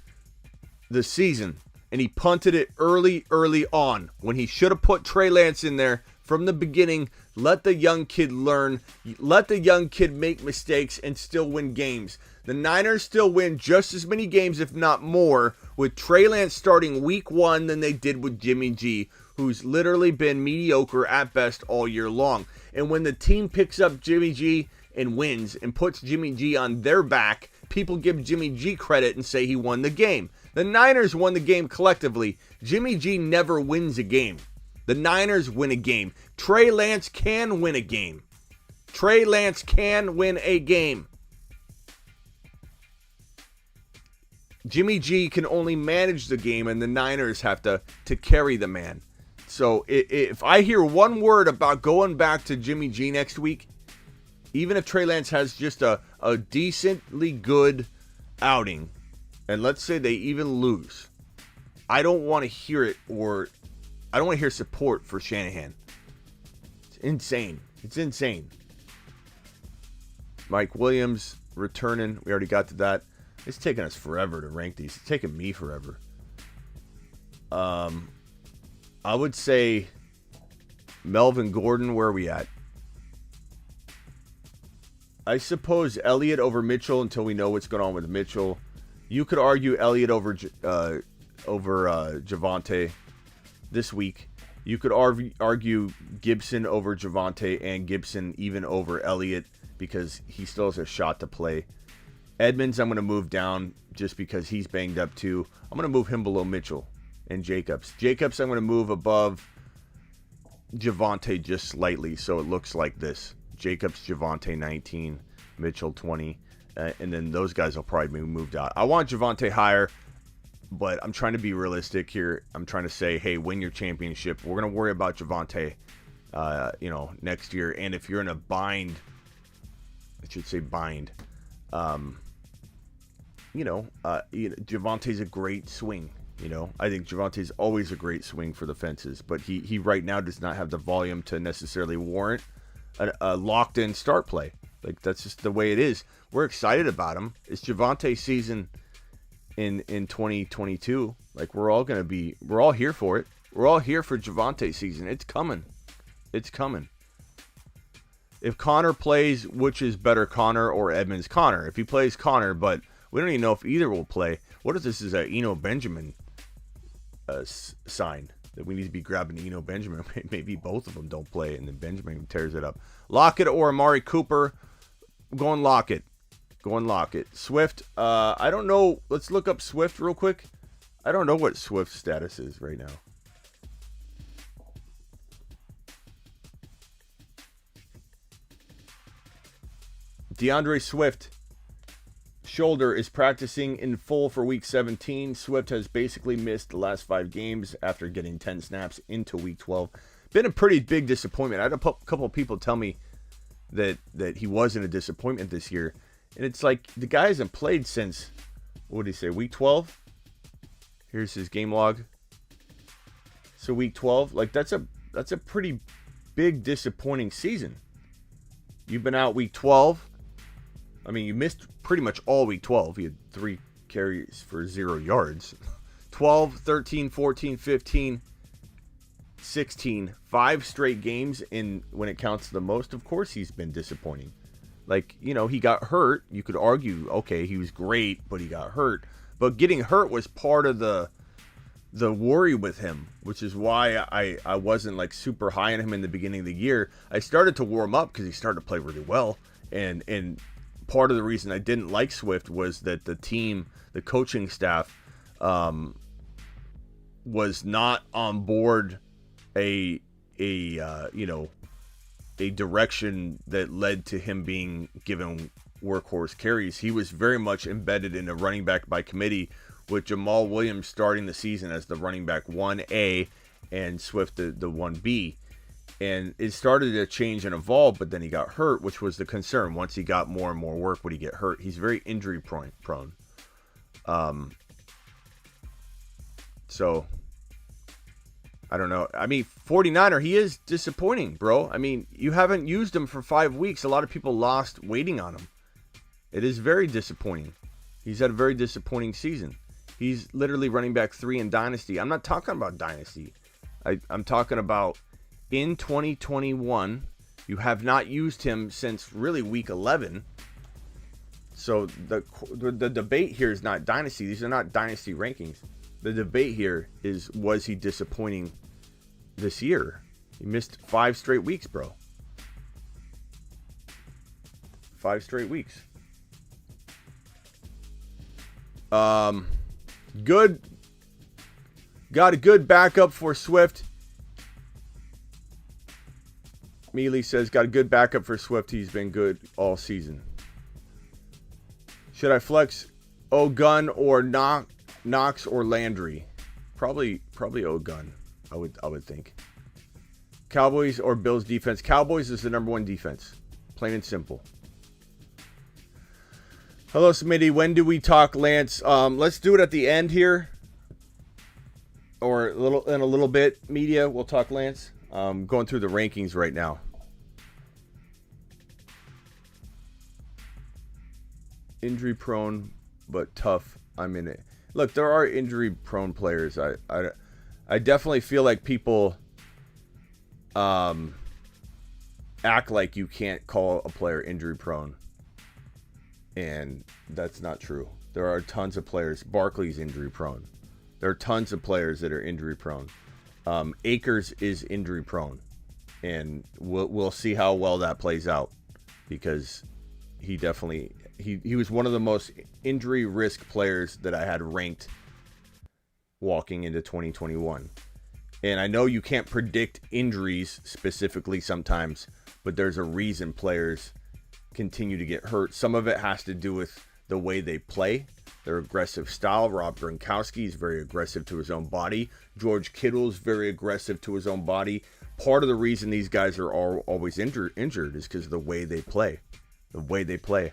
the season, and he punted it early on when he should have put Trey Lance in there from the beginning. Let the young kid learn. Let the young kid make mistakes and still win games. The Niners still win just as many games, if not more, with Trey Lance starting week 1 than they did with Jimmy G, who's literally been mediocre at best all year long. And when the team picks up Jimmy G and wins and puts Jimmy G on their back, people give Jimmy G credit and say he won the game. The Niners won the game collectively. Jimmy G never wins a game. The Niners win a game. Trey Lance can win a game. Trey Lance can win a game. Jimmy G can only manage the game, and the Niners have to carry the man. So if I hear one word about going back to Jimmy G next week, even if Trey Lance has just a decently good outing, and let's say they even lose, I don't want to hear it, or I don't want to hear support for Shanahan. It's insane. It's insane. Mike Williams returning. We already got to that. It's taking us forever to rank these. It's taking me forever. I would say Melvin Gordon, where are we at? I suppose Elliott over Mitchell until we know what's going on with Mitchell. You could argue Elliott over Javonte this week. You could argue Gibson over Javonte and Gibson even over Elliott because he still has a shot to play. Edmonds, I'm going to move down just because he's banged up too. I'm going to move him below Mitchell and Jacobs. Jacobs, I'm going to move above Javonte just slightly, so it looks like this. Jacobs, Javonte 19, Mitchell 20, and then those guys will probably be moved out. I want Javonte higher, but I'm trying to be realistic here. I'm trying to say, hey, win your championship. We're going to worry about Javonte, next year. And if you're in a bind, I should say bind, Javonte's a great swing. I think Javante's always a great swing for the fences, but he right now does not have the volume to necessarily warrant a locked-in start play. Like, that's just the way it is. We're excited about him. It's Javante's season in 2022. Like, we're all here for it. We're all here for Javante's season. It's coming. It's coming. If Connor plays, which is better, Connor or Edmonds? Connor. If he plays, Connor, but we don't even know if either will play. What if this is a Eno Benjamin sign that we need to be grabbing Eno Benjamin? Maybe both of them don't play and then Benjamin tears it up. Lockett or Amari Cooper? Going Lockett. Swift, I don't know. Let's look up Swift real quick. I don't know what Swift's status is right now. DeAndre Swift shoulder is practicing in full for week 17. Swift has basically missed the last 5 games after getting 10 snaps into week 12. Been a pretty big disappointment. I had a couple of people tell me that he wasn't a disappointment this year. And it's like, the guy hasn't played since, what did he say, week 12? Here's his game log. So week 12, like, that's a pretty big disappointing season. You've been out week 12. I mean, you missed pretty much all week 12. You had 3 carries for 0 yards. 12, 13, 14, 15, 16. 5 straight games in when it counts the most. Of course he's been disappointing. Like, he got hurt. You could argue, okay, he was great, but he got hurt. But getting hurt was part of the worry with him, which is why I wasn't like super high on him in the beginning of the year. I started to warm up because he started to play really well. And part of the reason I didn't like Swift was that the team, the coaching staff, was not on board a direction that led to him being given workhorse carries. He was very much embedded in a running back by committee, with Jamal Williams starting the season as the running back 1A and Swift the 1B. And it started to change and evolve, but then he got hurt, which was the concern. Once he got more and more work, would he get hurt? He's very injury prone. So, I don't know. I mean, 49er, he is disappointing, bro. I mean, you haven't used him for 5 weeks. A lot of people lost waiting on him. It is very disappointing. He's had a very disappointing season. He's literally running back 3 in Dynasty. I'm not talking about Dynasty. I'm talking about in 2021. You have not used him since really week 11. So the debate here is not Dynasty. These are not Dynasty rankings. The debate here is, was he disappointing this year? He missed 5 straight weeks, bro. 5 straight weeks. Good. Got a good backup for Swift. Mealy says, got a good backup for Swift. He's been good all season. Should I flex O'Gun or Knox or Landry? Probably O'Gun, I would think. Cowboys or Bills defense? Cowboys is the number 1 defense. Plain and simple. Hello, Smitty. When do we talk Lance? Let's do it at the end here. Or in a little bit. Media, we'll talk Lance. Going through the rankings right now. Injury prone, but tough. I'm in it. Look, there are injury prone players. I definitely feel like people act like you can't call a player injury prone. And that's not true. There are tons of players. Barkley's injury prone. There are tons of players that are injury prone. Akers is injury prone. And we'll see how well that plays out. Because he definitely... He was one of the most injury risk players that I had ranked walking into 2021. And I know you can't predict injuries specifically sometimes, but there's a reason players continue to get hurt. Some of it has to do with the way they play, their aggressive style. Rob Gronkowski is very aggressive to his own body. George Kittle is very aggressive to his own body. Part of the reason these guys are always injured is because of the way they play. The way they play.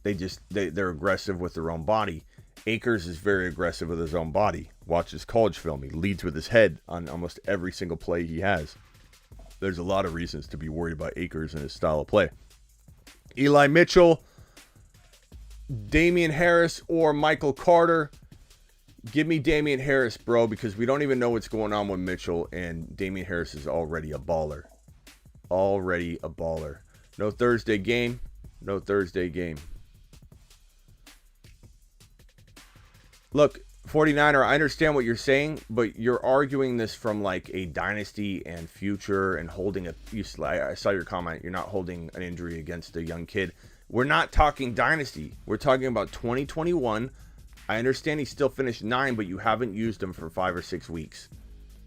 They're aggressive with their own body. Akers is very aggressive with his own body. Watch his college film. He leads with his head on almost every single play he has. There's a lot of reasons to be worried about Akers and his style of play. Eli Mitchell, Damian Harris, or Michael Carter. Give me Damian Harris, bro, because we don't even know what's going on with Mitchell, and Damian Harris is already a baller. Already a baller. No Thursday game. No Thursday game. Look, 49er, I understand what you're saying, but you're arguing this from like a dynasty and future and holding I saw your comment. You're not holding an injury against a young kid. We're not talking dynasty. We're talking about 2021. I understand he still finished 9, but you haven't used him for 5 or 6 weeks.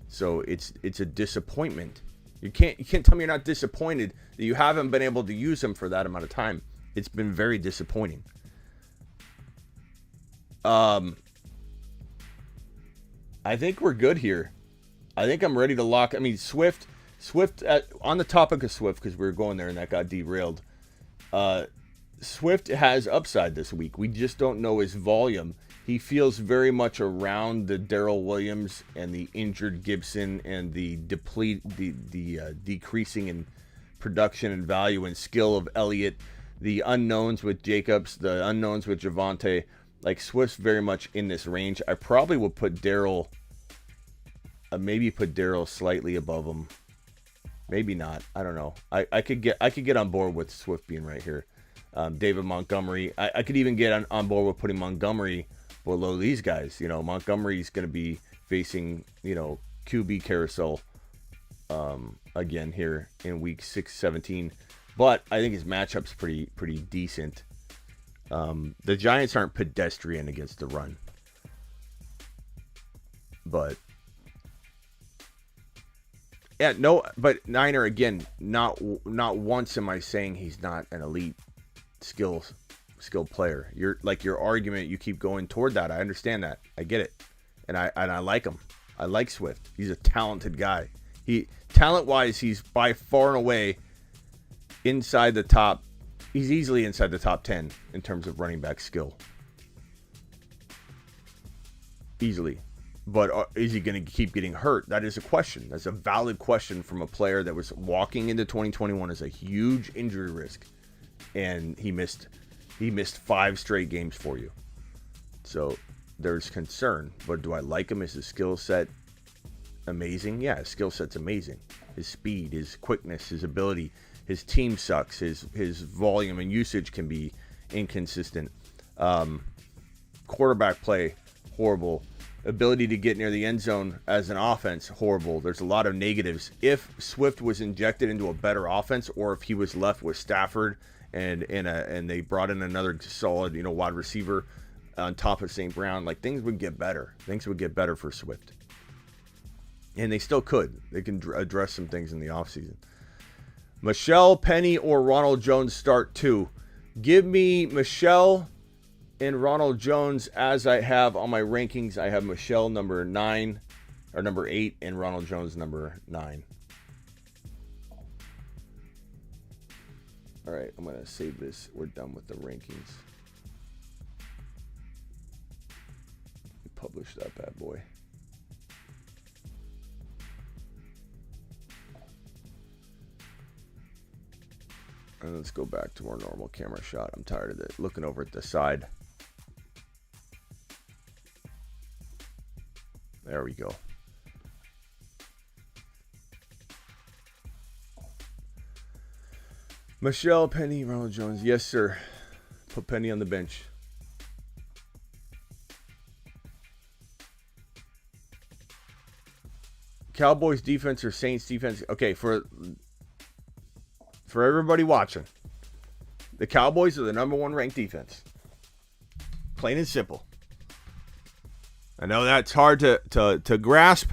So it's a disappointment. You can't tell me you're not disappointed that you haven't been able to use him for that amount of time. It's been very disappointing. I think we're good here. I think I'm ready to lock. I mean, Swift, on the topic of Swift, because we were going there and that got derailed. Swift has upside this week. We just don't know his volume. He feels very much around the Darrell Williams and the injured Gibson and the decreasing in production and value and skill of Elliott, the unknowns with Jacobs, the unknowns with Javonte. Like, Swift's very much in this range. I probably would put Darrell, maybe put Darrell slightly above him. Maybe not. I don't know. I could get on board with Swift being right here. David Montgomery. I could even get on board with putting Montgomery below these guys. You know, Montgomery's going to be facing, QB carousel again here in week 17. But I think his matchup's pretty decent. The Giants aren't pedestrian against the run. But yeah, no, but Niner, again, not once am I saying he's not an elite skilled player. Your argument, you keep going toward that. I understand that. I get it. And I like him. I like Swift. He's a talented guy. Talent-wise, he's by far and away inside the top. He's easily inside the top 10 in terms of running back skill. Easily. But is he going to keep getting hurt? That is a question. That's a valid question from a player that was walking into 2021 as a huge injury risk. And he missed 5 straight games for you. So there's concern. But do I like him? Is his skill set amazing? Yeah, his skill set's amazing. His speed, his quickness, his ability. His team sucks. His volume and usage can be inconsistent. Quarterback play, horrible. Ability to get near the end zone as an offense, horrible. There's a lot of negatives. If Swift was injected into a better offense, or if he was left with Stafford and they brought in another solid, wide receiver on top of St. Brown, like, things would get better. Things would get better for Swift. And they still could. They can address some things in the offseason. Michelle, Penny, or Ronald Jones start 2. Give me Michelle and Ronald Jones as I have on my rankings. I have Michelle number 9 or number 8 and Ronald Jones number 9. All right, I'm going to save this. We're done with the rankings. Publish that bad boy. And let's go back to our normal camera shot. I'm tired of it. Looking over at the side. There we go. Michelle, Penny, Ronald Jones. Yes, sir. Put Penny on the bench. Cowboys defense or Saints defense? Okay, for everybody watching, the Cowboys are the number 1 ranked defense. Plain and simple. I know that's hard to grasp.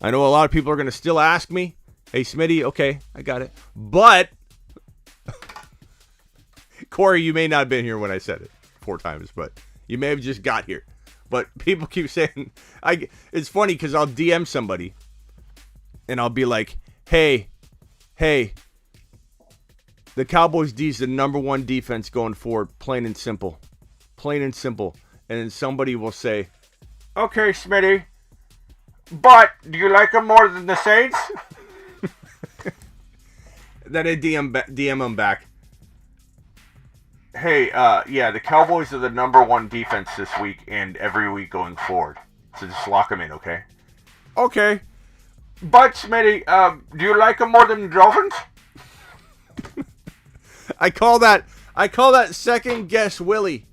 I know a lot of people are going to still ask me, hey, Smitty, okay, I got it. But, Corey, you may not have been here when I said it 4 times, but you may have just got here. But people keep saying, it's funny because I'll DM somebody and I'll be like, hey, the Cowboys D is the number 1 defense going forward, plain and simple. Plain and simple. And then somebody will say, okay, Smitty, but do you like them more than the Saints? Then I DM them back. Hey, yeah, the Cowboys are the number 1 defense this week and every week going forward. So just lock them in, okay? Okay. But, Smitty, do you like them more than the Dolphins? I call that second guess Willie.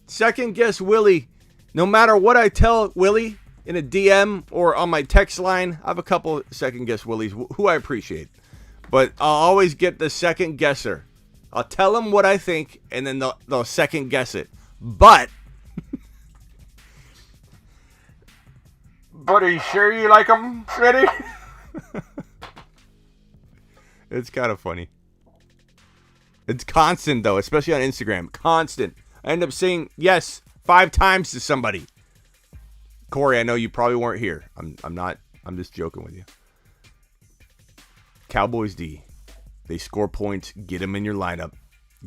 Second guess Willie. No matter what I tell Willie in a DM or on my text line, I have a couple second guess Willies who I appreciate. But I'll always get the second guesser. I'll tell them what I think, and then they'll second guess it. But are you sure you like them, Smitty? It's kind of funny. It's constant, though, especially on Instagram. Constant. I end up saying yes 5 times to somebody. Corey, I know you probably weren't here. I'm just joking with you. Cowboys D. They score points. Get them in your lineup.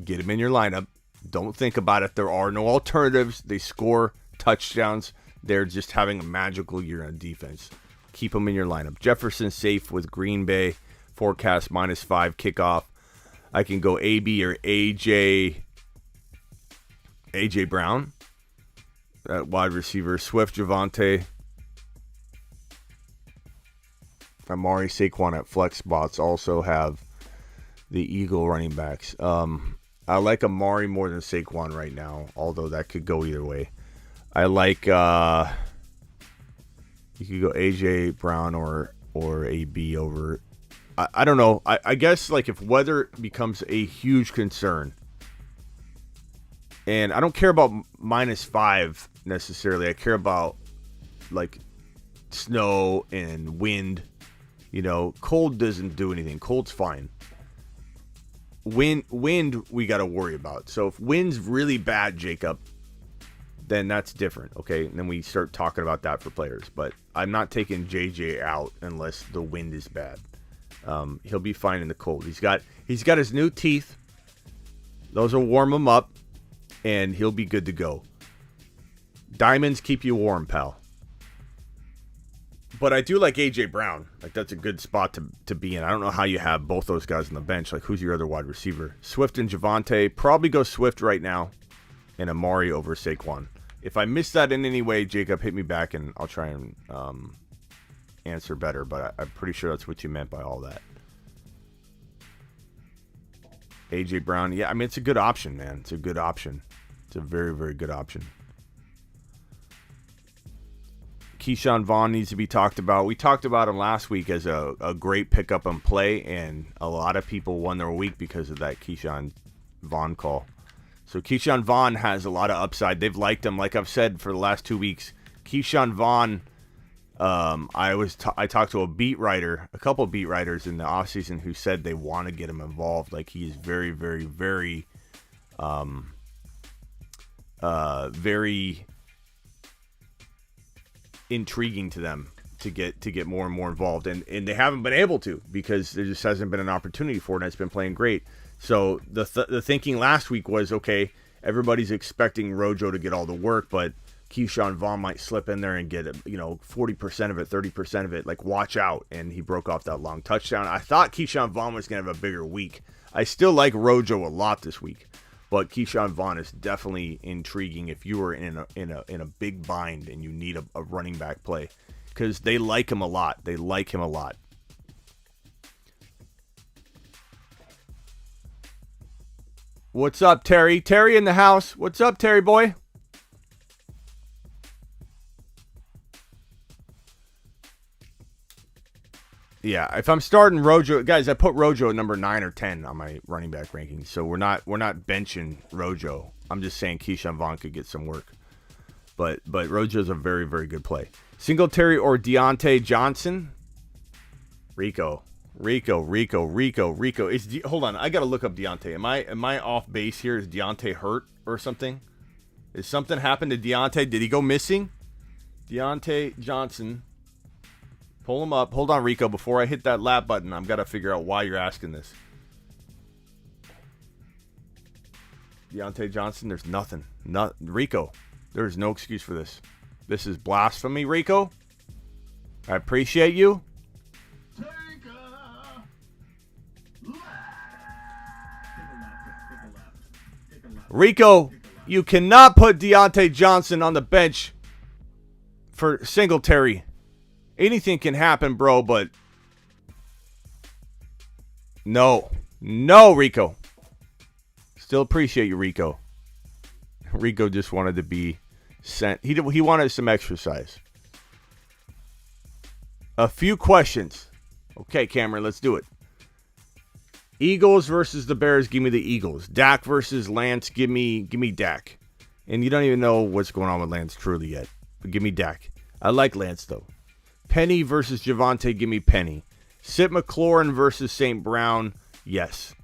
Get them in your lineup. Don't think about it. There are no alternatives. They score touchdowns. They're just having a magical year on defense. Keep them in your lineup. Jefferson safe with Green Bay. Forecast -5 kickoff. I can go AB or AJ Brown at wide receiver. Swift, Javonte. Amari, Saquon at flex spots. Also have the Eagle running backs. I like Amari more than Saquon right now, although that could go either way. I like you could go AJ Brown or AB over. I don't know. I guess like if weather becomes a huge concern, and I don't care about -5 necessarily. I care about like snow and wind. You know, cold doesn't do anything. Cold's fine. Wind we got to worry about. So if wind's really bad, Jacob, then that's different, okay? And then we start talking about that for players. But I'm not taking JJ out unless the wind is bad. He'll be fine in the cold. He's got his new teeth. Those will warm him up, and he'll be good to go. Diamonds keep you warm, pal. But I do like AJ Brown. Like, that's a good spot to be in. I don't know how you have both those guys on the bench. Like, who's your other wide receiver? Swift and Javonte. Probably go Swift right now. And Amari over Saquon. If I missed that in any way, Jacob, hit me back and I'll try and answer better. But I'm pretty sure that's what you meant by all that. AJ Brown. Yeah, I mean, it's a good option, man. It's a good option. It's a very, very good option. Keyshawn Vaughn needs to be talked about. We talked about him last week as a great pickup and play, and a lot of people won their week because of that Keyshawn Vaughn call. So Keyshawn Vaughn has a lot of upside. They've liked him, like I've said for the last 2 weeks. Keyshawn Vaughn, I talked to a couple of beat writers in the offseason who said they want to get him involved. Like, he is very, very, very, very intriguing to them to get more and more involved, and they haven't been able to because there just hasn't been an opportunity for it, and it's been playing great. So the thinking last week was, okay, everybody's expecting Rojo to get all the work, but Keyshawn Vaughn might slip in there and get 40% of it, 30% of it. Like, watch out. And he broke off that long touchdown. I thought Keyshawn Vaughn was going to have a bigger week. I still like Rojo a lot this week, but Keyshawn Vaughn is definitely intriguing if you were in a big bind and you need a running back play, because they like him a lot. They like him a lot. What's up, Terry? Terry in the house. What's up, Terry boy? Yeah, if I'm starting Rojo, guys, I put Rojo at number 9 or 10 on my running back rankings. So we're not benching Rojo. I'm just saying Keyshawn Vaughn could get some work. But Rojo's a very, very good play. Singletary or Deontay Johnson? Rico. Hold on, I gotta look up Deontay. Am I off base here? Is Deontay hurt or something? Is something happened to Deontay? Did he go missing? Deontay Johnson. Pull him up. Hold on, Rico. Before I hit that lap button, I've got to figure out why you're asking this. Deontay Johnson, there's nothing. Rico, there's no excuse for this. This is blasphemy, Rico. I appreciate you. Rico, you cannot put Deontay Johnson on the bench for Singletary. Anything can happen, bro, but no, Rico. Still appreciate you, Rico. Rico just wanted to be sent. He wanted some exercise. A few questions. Okay, Cameron, let's do it. Eagles versus the Bears, give me the Eagles. Dak versus Lance, give me Dak. And you don't even know what's going on with Lance truly yet. But give me Dak. I like Lance, though. Penny versus Javonte, give me Penny. Sit McLaurin versus St. Brown, yes.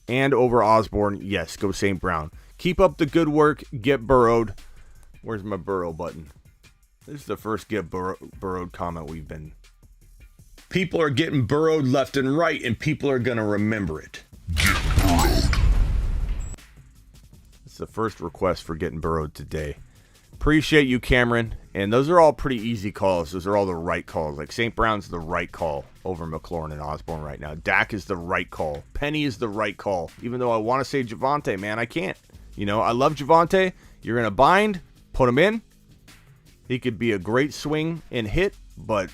And over Osborne, yes. Go St. Brown. Keep up the good work. Get burrowed. Where's my burrow button? This is the first get burrowed comment we've been. People are getting burrowed left and right, and people are going to remember it. Get burrowed. It's the first request for getting burrowed today. Appreciate you, Cameron. And those are all pretty easy calls. Those are all the right calls. Like St. Brown's the right call over McLaurin and Osborne right now. Dak is the right call. Penny is the right call. Even though I want to say Javonte, man, I can't. You know, I love Javonte. You're in a bind. Put him in. He could be a great swing and hit, but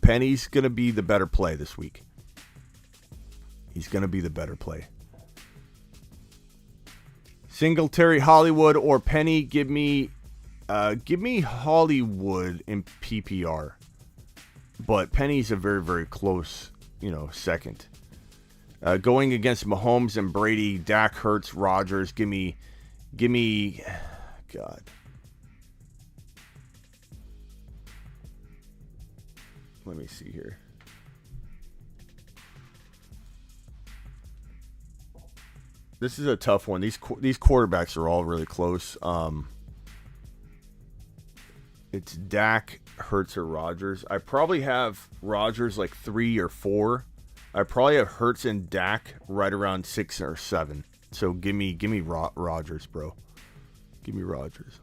Penny's going to be the better play this week. He's going to be the better play. Singletary, Hollywood, or Penny, give me Hollywood in PPR. But Penny's a very, very close, second. Going against Mahomes and Brady, Dak, Hurts, Rodgers, give me, God. Let me see here. This is a tough one. These quarterbacks are all really close. It's Dak, Hurts, or Rodgers. I probably have Rodgers like 3 or 4. I probably have Hurts and Dak right around 6 or 7. So give me Rodgers, bro. Give me Rodgers.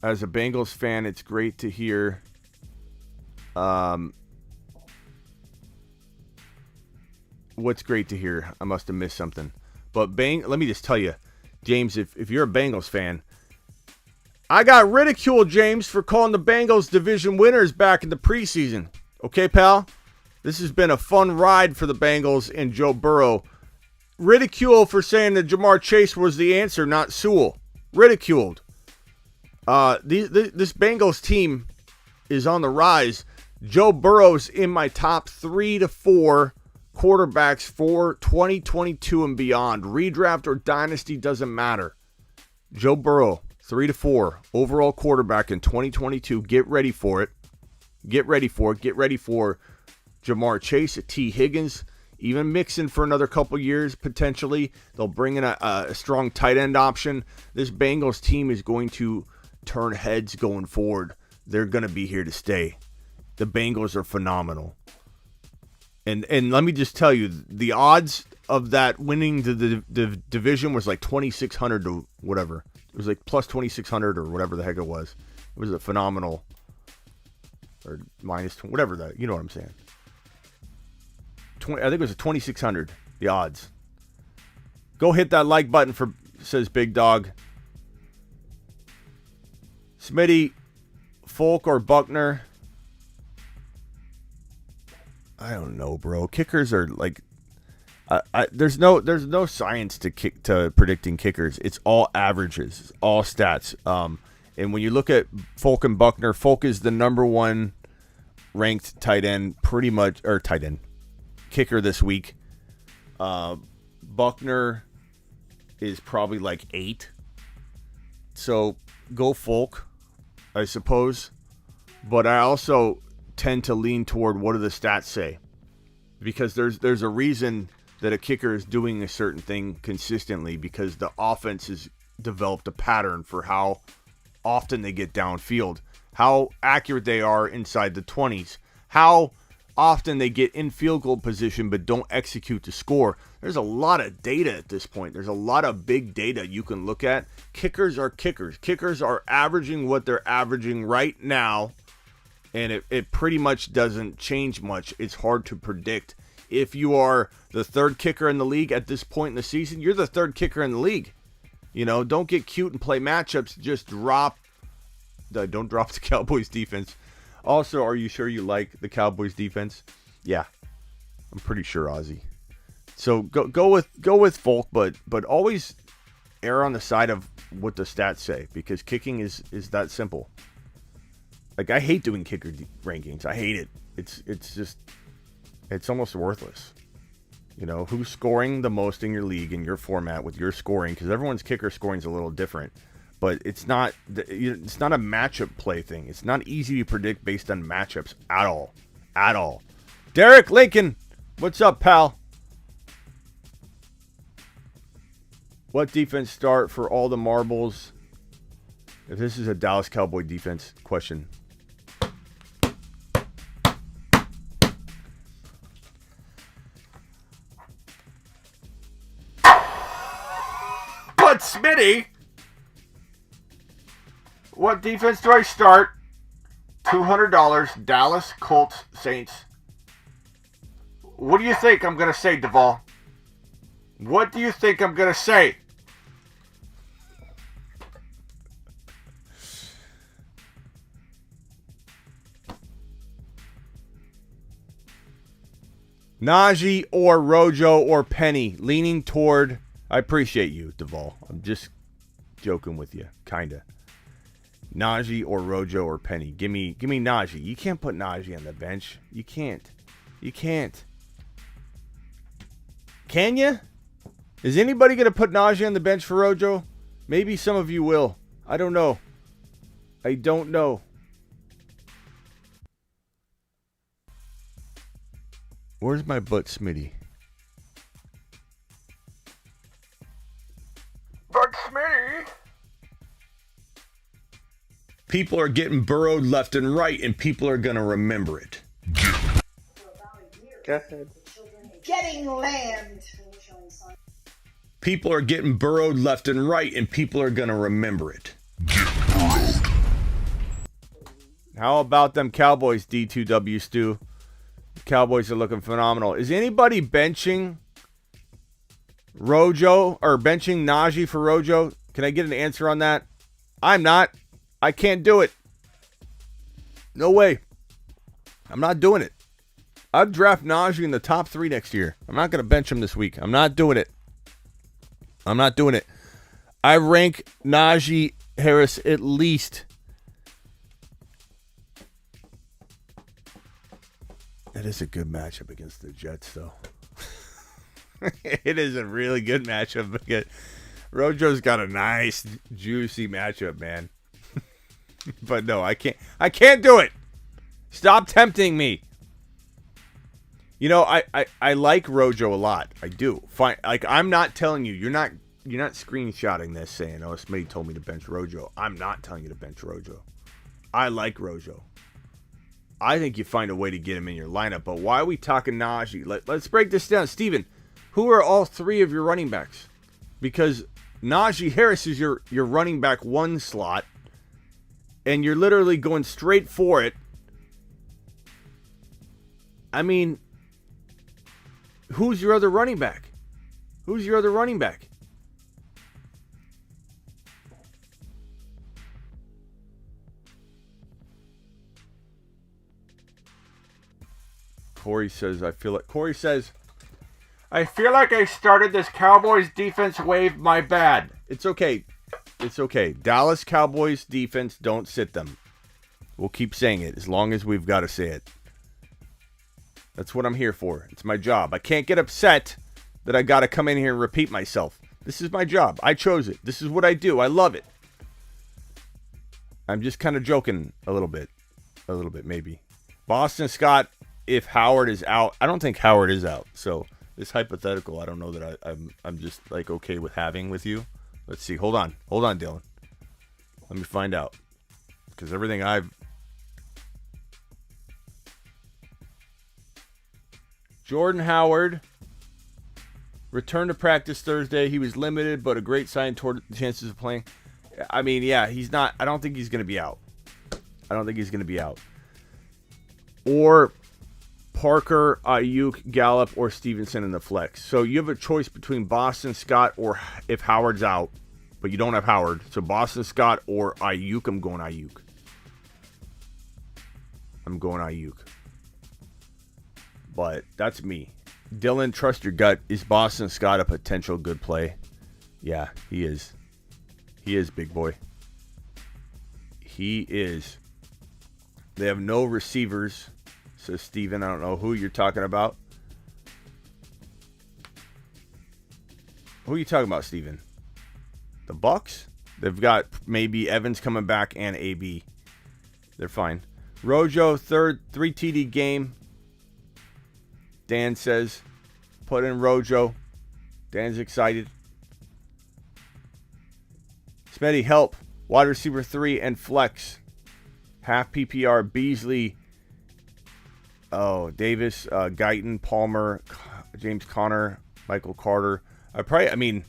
As a Bengals fan, it's great to hear. What's great to hear? I must have missed something. But let me just tell you, James, if you're a Bengals fan, I got ridiculed, James, for calling the Bengals division winners back in the preseason. Okay, pal? This has been a fun ride for the Bengals and Joe Burrow. Ridicule for saying that Jamar Chase was the answer, not Sewell. Ridiculed. This Bengals team is on the rise. Joe Burrow's in my top 3 to 4 quarterbacks for 2022 and beyond. Redraft or Dynasty doesn't matter. Joe Burrow, 3 to 4 overall quarterback in 2022. Get ready for it. Get ready for it. Get ready for Jamar Chase, T. Higgins, even Mixon for another couple years potentially. They'll bring in a strong tight end option. This Bengals team is going to turn heads going forward. They're going to be here to stay. The Bengals are phenomenal. And let me just tell you, the odds of that winning the division was like 2,600 to whatever. It was like plus 2,600 or whatever the heck it was. It was a phenomenal, or minus, whatever that, you know what I'm saying. I think it was a 2,600, the odds. Go hit that like button says Big Dog. Smitty, Folk, or Buckner? I don't know, bro. Kickers are like, there's no science to predicting kickers. It's all averages, it's all stats. And when you look at Folk and Buckner, Folk is the number 1 ranked tight end, pretty much, or tight end kicker this week. Buckner is probably like 8. So go Folk, I suppose. But I also tend to lean toward what do the stats say. Because there's a reason that a kicker is doing a certain thing consistently, because the offense has developed a pattern for how often they get downfield, how accurate they are inside the 20s, how often they get in field goal position but don't execute to score. There's a lot of data at this point. There's a lot of big data you can look at. Kickers are kickers. Kickers are averaging what they're averaging right now, and it pretty much doesn't change much. It's hard to predict. If you are the third kicker in the league at this point in the season, you're the third kicker in the league. You know, don't get cute and play matchups. Just don't drop the Cowboys defense. Also, are you sure you like the Cowboys defense? Yeah, I'm pretty sure, Ozzy. So go with Folk, but always err on the side of what the stats say, because kicking is that simple. Like, I hate doing kicker rankings. I hate it. It's almost worthless. You know, who's scoring the most in your league, in your format, with your scoring, because everyone's kicker scoring is a little different. But it's not a matchup play thing. It's not easy to predict based on matchups at all. At all. Derek Lincoln, what's up, pal? What defense start for all the marbles? If this is a Dallas Cowboy defense question. But Smitty, what defense do I start? $200, Dallas, Colts, Saints. What do you think I'm going to say, Duvall? What do you think I'm going to say? Najee or Rojo or Penny, leaning toward... I appreciate you, Duvall. I'm just joking with you, kinda. Najee or Rojo or Penny. Give me Najee. You can't put Najee on the bench. You can't. Can you? Is anybody going to put Najee on the bench for Rojo? Maybe some of you will. I don't know. Where's my butt, Smitty? Butt Smitty! People are getting burrowed left and right, and people are going to remember it. Go ahead. Getting land. People are getting burrowed left and right, and people are going to remember it. How about them Cowboys, D2W Stu? Cowboys are looking phenomenal. Is anybody benching Rojo or benching Najee for Rojo? Can I get an answer on that? I'm not. I can't do it. No way. I'm not doing it. I'd draft Najee in the top 3 next year. I'm not going to bench him this week. I'm not doing it. I rank Najee Harris at least. That is a good matchup against the Jets, though. It is a really good matchup. Because Rojo's got a nice, juicy matchup, man. But no, I can't do it. Stop tempting me. You know, I like Rojo a lot. I do. Fine. Like, I'm not telling you. You're not screenshotting this saying, "Oh, somebody told me to bench Rojo." I'm not telling you to bench Rojo. I like Rojo. I think you find a way to get him in your lineup. But why are we talking Najee? Let's break this down. Steven, who are all 3 of your running backs? Because Najee Harris is your running back 1 slot, and you're literally going straight for it. I mean, who's your other running back? Corey says I feel like I started this Cowboys defense wave. My bad. It's okay. Dallas Cowboys defense, don't sit them. We'll keep saying it as long as we've got to say it. That's what I'm here for. It's my job. I can't get upset that I got to come in here and repeat myself. This is my job. I chose it. This is what I do. I love it. I'm just kind of joking a little bit. A little bit, maybe. Boston Scott, if Howard is out. I don't think Howard is out. So this hypothetical, I don't know that I'm just like okay with having with you. Let's see. Hold on, Dylan. Let me find out. Because everything Jordan Howard returned to practice Thursday. He was limited, but a great sign toward the chances of playing. I mean, yeah, he's not. I don't think he's going to be out. Or Parker, Ayuk, Gallup, or Stevenson in the flex. So you have a choice between Boston Scott or if Howard's out, but you don't have Howard. So Boston Scott or Ayuk. I'm going Ayuk. But that's me. Dylan, trust your gut. Is Boston Scott a potential good play? Yeah, he is. He is, big boy. He is. They have no receivers. So, Steven, I don't know who you're talking about. Who are you talking about, Steven? The Bucks? They've got maybe Evans coming back and AB. They're fine. Rojo, 3 TD game. Dan says, put in Rojo. Dan's excited. Smitty, help. Wide receiver 3 and flex. Half PPR, Beasley. Oh, Davis, Guyton, Palmer, James Conner, Michael Carter. Wide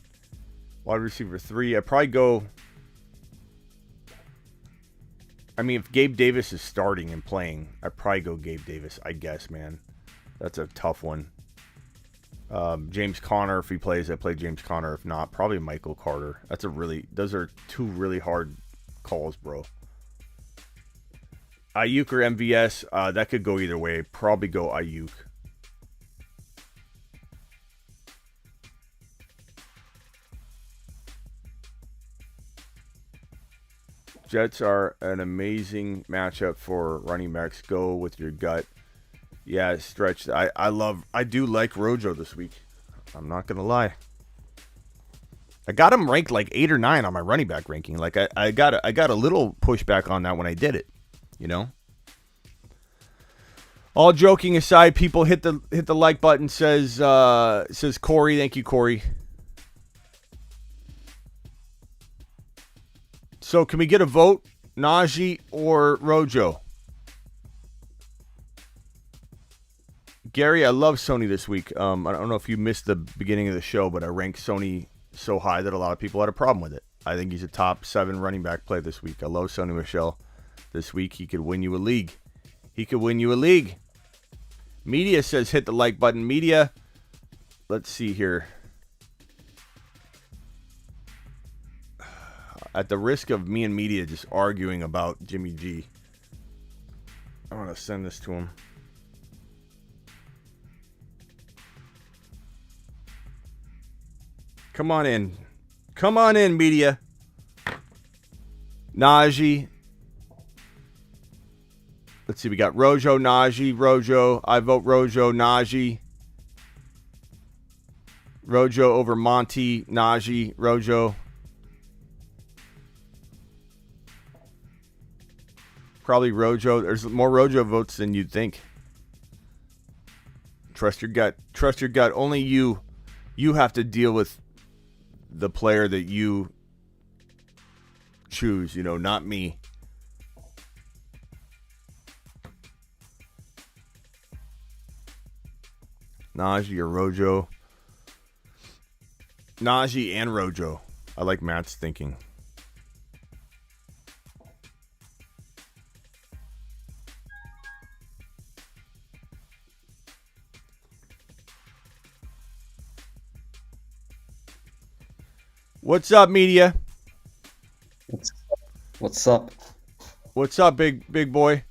receiver 3. I'd probably go. If Gabe Davis is starting and playing, I'd probably go Gabe Davis, I guess, man. That's a tough one. James Conner, if he plays, I play James Conner. If not, probably Michael Carter. Those are 2 really hard calls, bro. Ayuk or MVS, that could go either way. Probably go Ayuk. Jets are an amazing matchup for running backs. Go with your gut. Yeah, stretch. I do like Rojo this week. I'm not gonna lie. I got him ranked like 8 or 9 on my running back ranking. Like I got a little pushback on that when I did it. You know. All joking aside, people hit the like button. Says Corey. Thank you, Corey. So can we get a vote? Najee or Rojo? Gary, I love Sony this week. I don't know if you missed the beginning of the show, but I ranked Sony so high that a lot of people had a problem with it. I think he's a top 7 running back play this week. I love Sony Michel this week. He could win you a league. Media says hit the like button. Media, let's see here. At the risk of me and Media just arguing about Jimmy G, I want to send this to him. Come on in, Media. Najee. Let's see, we got Rojo, Najee, Rojo. I vote Rojo, Najee. Rojo over Monty, Najee, Rojo. Probably Rojo. There's more Rojo votes than you'd think. Trust your gut. Only you have to deal with the player that you choose, not me. Najee or Rojo. Najee and Rojo. I like Matt's thinking. What's up, Media? What's up? What's up, big boy?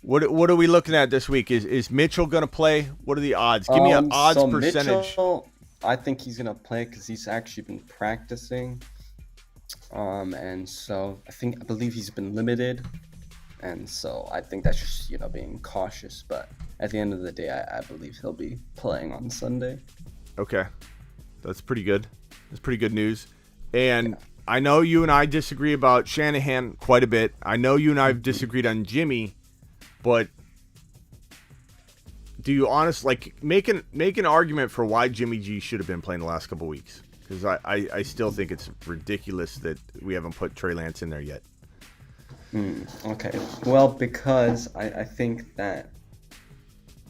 What are we looking at this week? Is Mitchell gonna play? What are the odds? Give me an odds percentage. Mitchell, I think he's gonna play because he's actually been practicing, and so I believe he's been limited, and so I think that's just being cautious. But at the end of the day, I believe he'll be playing on Sunday. Okay. That's pretty good. That's pretty good news. And I know you and I disagree about Shanahan quite a bit. I know you and I have disagreed on Jimmy, but do you honestly make an argument for why Jimmy G should have been playing the last couple weeks? Because I still think it's ridiculous that we haven't put Trey Lance in there yet. Okay. Well, because I think I'm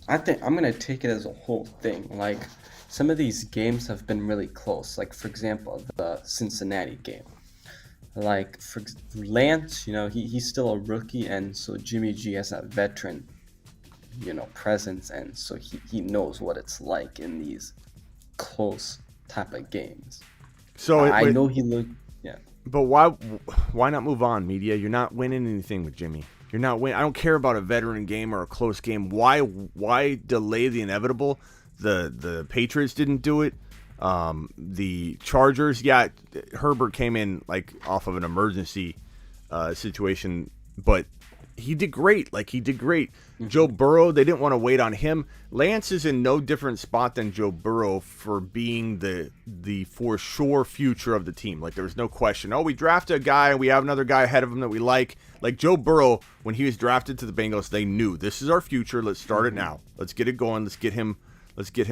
gonna take it as a whole thing. Like, some of these games have been really close. Like, for example, the Cincinnati game. Like, for Lance, he's still a rookie, and so Jimmy G has that veteran, presence, and so he knows what it's like in these close type of games. So I know he looked, yeah. But why not move on, media? You're not winning anything with Jimmy. You're not winning. I don't care about a veteran game or a close game. Why delay the inevitable? The Patriots didn't do it. The Chargers, yeah, Herbert came in like off of an emergency situation, but he did great. Like, he did great. Joe Burrow, they didn't want to wait on him. Lance is in no different spot than Joe Burrow for being the for sure future of the team. Like, there was no question. Oh, we drafted a guy and we have another guy ahead of him that we like. Like, Joe Burrow, when he was drafted to the Bengals, they knew this is our future. Let's start it now. Let's get it going. Let's get him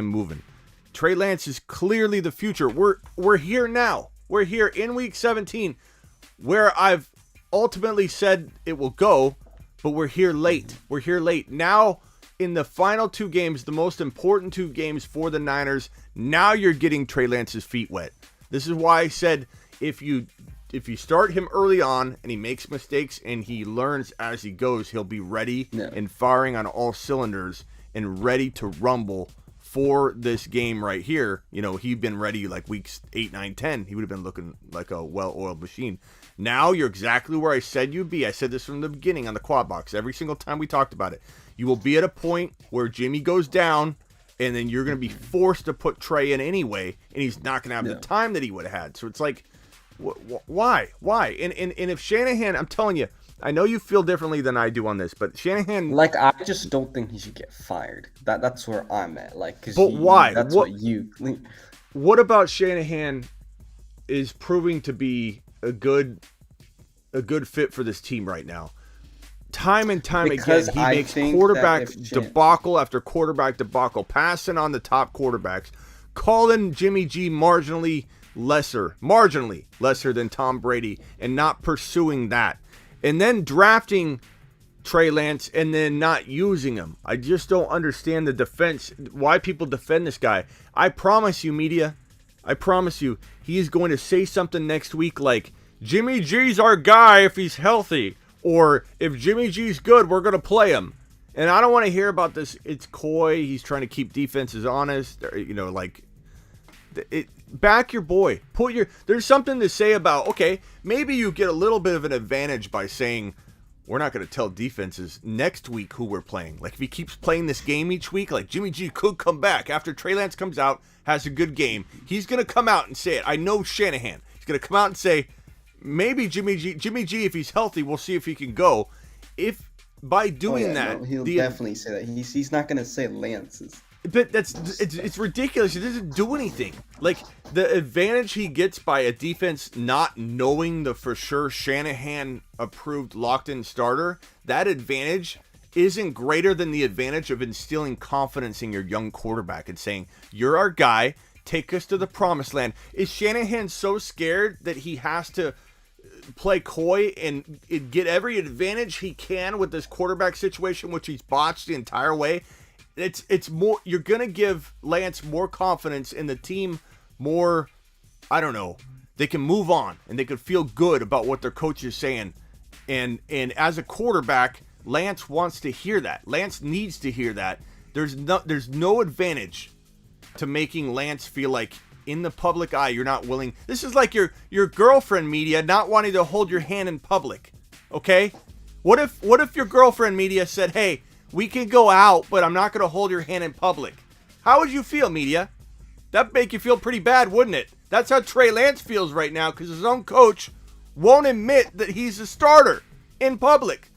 moving. Trey Lance is clearly the future. We're here now. We're here in week 17, where I've ultimately said it will go, but we're here late. We're here late. Now, in the final two games, the most important two games for the Niners, now you're getting Trey Lance's feet wet. This is why I said if you start him early on and he makes mistakes and he learns as he goes, he'll be ready and firing on all cylinders and ready to rumble for this game right here. He'd been ready like weeks 8, 9, 10. He would have been looking like a well-oiled machine. Now you're exactly where I said you'd be. I said this from the beginning on the quad box. Every single time we talked about it. You will be at a point where Jimmy goes down, and then you're going to be forced to put Trey in anyway, and he's not going to have the time that he would have had. So it's like, why? And if Shanahan, I'm telling you, I know you feel differently than I do on this, but Shanahan... Like, I just don't think he should get fired. That's where I'm at. Like, cause but why? That's What about Shanahan is proving to be a good fit for this team right now? Time and time because again, he makes quarterback debacle after quarterback debacle, passing on the top quarterbacks, calling Jimmy G marginally lesser than Tom Brady, and not pursuing that. And then drafting Trey Lance and then not using him. I just don't understand the defense, why people defend this guy. I promise you, media, he is going to say something next week like, Jimmy G's our guy if he's healthy. Or, if Jimmy G's good, we're going to play him. And I don't want to hear about this. It's coy. He's trying to keep defenses honest. Back your boy. There's something to say about, okay, maybe you get a little bit of an advantage by saying, we're not going to tell defenses next week who we're playing. Like, if he keeps playing this game each week, like, Jimmy G could come back after Trey Lance comes out, has a good game. He's going to come out and say it. I know Shanahan. He's going to come out and say, maybe Jimmy G, if he's healthy, we'll see if he can go. If by doing he'll definitely say that. He's not going to say Lance's. But it's ridiculous. He doesn't do anything. Like, the advantage he gets by a defense not knowing the for sure Shanahan approved locked in starter, that advantage isn't greater than the advantage of instilling confidence in your young quarterback and saying, you're our guy, take us to the promised land. Is Shanahan so scared that he has to play coy and get every advantage he can with this quarterback situation, which he's botched the entire way? It's more, you're gonna give Lance more confidence in the team, more, I don't know, they can move on and they can feel good about what their coach is saying. And as a quarterback, Lance wants to hear that. Lance needs to hear that. There's no advantage to making Lance feel like in the public eye you're not willing. This is like your girlfriend, media, not wanting to hold your hand in public. Okay? What if your girlfriend, media, said, hey, we can go out, but I'm not going to hold your hand in public? How would you feel, media? That'd make you feel pretty bad, wouldn't it? That's how Trey Lance feels right now, because his own coach won't admit that he's a starter in public.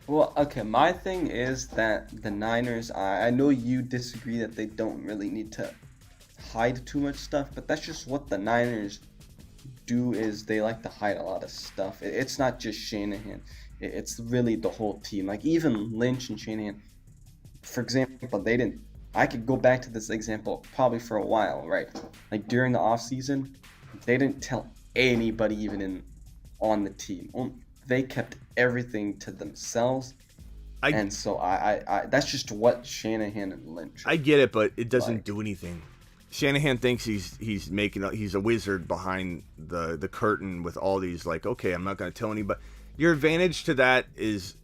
Well, okay, my thing is that the Niners, I know you disagree that they don't really need to hide too much stuff, but that's just what the Niners do, is they like to hide a lot of stuff. It's not just Shanahan. It's really the whole team. Like, even Lynch and Shanahan, for example, they didn't. I could go back to this example probably for a while, right? Like, during the offseason, they didn't tell anybody even on the team. They kept everything to themselves. And so I that's just what Shanahan and Lynch. I get it, but it doesn't do anything. Shanahan thinks he's a wizard behind the curtain with all these, like, okay, I'm not going to tell anybody. Your advantage to that is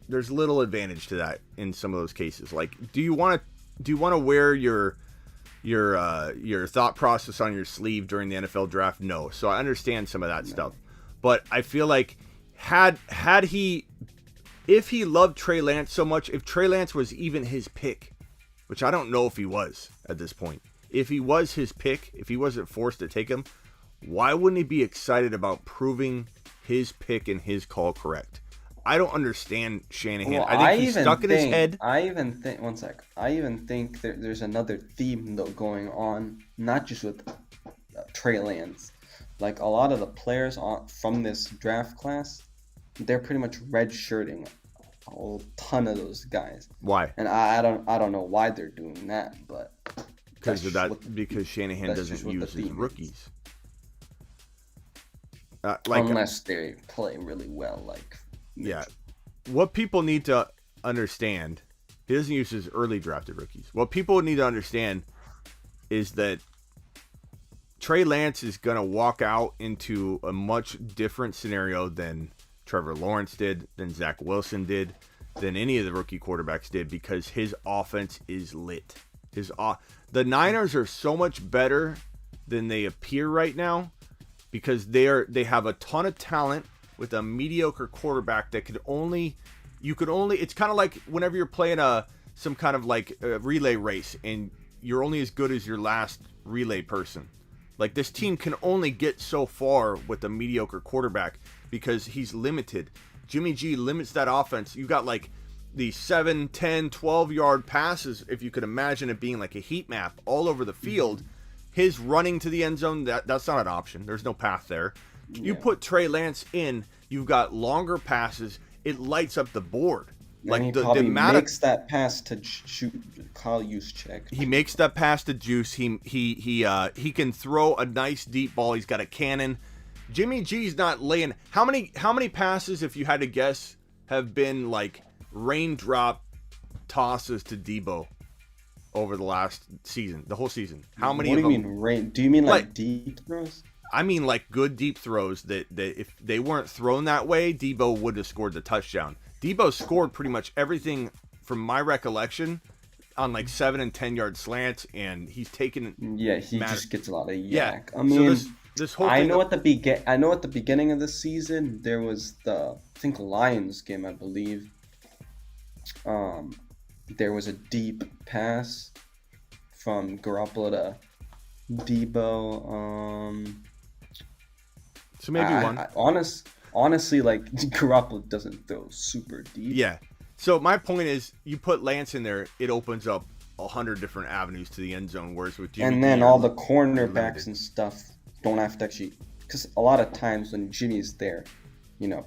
there's little advantage to that in some of those cases. Like, do you want to wear your thought process on your sleeve during the NFL draft? No. So I understand some of that stuff, but I feel like if he loved Trey Lance so much, if Trey Lance was even his pick, which I don't know if he was at this point, if he was his pick, if he wasn't forced to take him, why wouldn't he be excited about proving his pick and his call correct? I don't understand Shanahan. Well, I think he's stuck in his head. I even think there's another theme though going on, not just with Trey Lance. Like, a lot of the players from this draft class, they're pretty much redshirting a ton of those guys. Why? And I don't know why they're doing that, but because Shanahan doesn't use his rookies. Unless they play really well, like Mitchell. Yeah. What people need to understand, he doesn't use his early drafted rookies. What people need to understand is that Trey Lance is going to walk out into a much different scenario than Trevor Lawrence did, than Zach Wilson did, than any of the rookie quarterbacks did, because his offense is lit. The Niners are so much better than they appear right now because they have a ton of talent with a mediocre quarterback that it's kind of like whenever you're playing some kind of like a relay race and you're only as good as your last relay person. Like, this team can only get so far with a mediocre quarterback because he's limited. Jimmy G limits that offense. You got like the 7, 10, 12-yard passes, if you could imagine it being like a heat map all over the field. His running to the end zone, that's not an option. There's no path there. You put Trey Lance in, you've got longer passes. It lights up the board. Like, he probably makes that pass to shoot Kyle Juszczyk. He makes that pass to Juice. He can throw a nice deep ball. He's got a cannon. Jimmy G's not laying. How many passes, if you had to guess, have been like raindrop tosses to Debo over the last season, the whole season? How many? What do you mean rain? Do you mean like deep throws? I mean like good deep throws that if they weren't thrown that way, Debo would have scored the touchdown. Debo scored pretty much everything from my recollection on like 7 and 10 yard slants, and he's taken. Yeah, he just gets a lot of yak. Yeah. I mean, so this whole thing. I know at the beginning of the season there was the Lions game, I believe. There was a deep pass from Garoppolo to Debo. So maybe one. Honestly, like, Garoppolo doesn't throw super deep. Yeah. So my point is, you put Lance in there, it opens up 100 different avenues to the end zone. Whereas with Jimmy, and then all the cornerbacks and stuff don't have to actually, because a lot of times when Jimmy's there,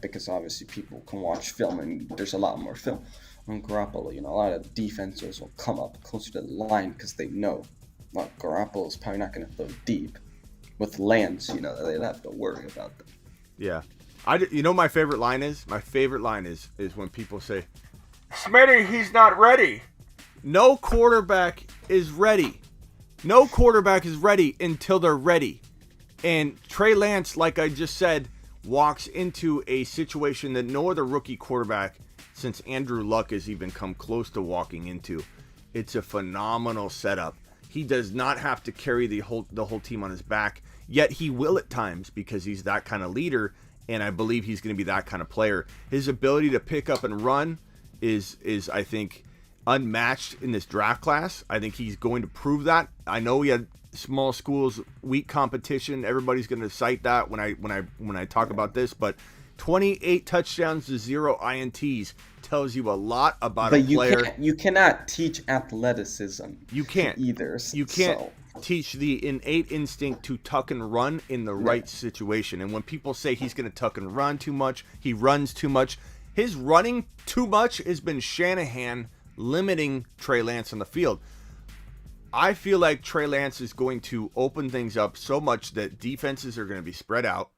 because obviously people can watch film and there's a lot more film on Garoppolo. A lot of defenses will come up closer to the line because they know, well, Garoppolo's probably not going to throw deep. With Lance, they'd have to worry about that. Yeah. My favorite line is? My favorite line is when people say, Smitty, he's not ready. No quarterback is ready. No quarterback is ready until they're ready. And Trey Lance, like I just said, walks into a situation that no other rookie quarterback since Andrew Luck has even come close to walking into. It's a phenomenal setup. He does not have to carry the whole team on his back, yet he will at times because he's that kind of leader. And I believe he's going to be that kind of player. His ability to pick up and run is I think, unmatched in this draft class. I think he's going to prove that. I know he had small schools, weak competition. Everybody's going to cite that when I talk about this. But 28 touchdowns to 0 INTs tells you a lot about a player. You cannot teach athleticism. You can't either. You can't. So teach the innate instinct to tuck and run in the right situation. And when people say he's going to tuck and run too much, he runs too much. His running too much has been Shanahan limiting Trey Lance on the field. I feel like Trey Lance is going to open things up so much that defenses are going to be spread out,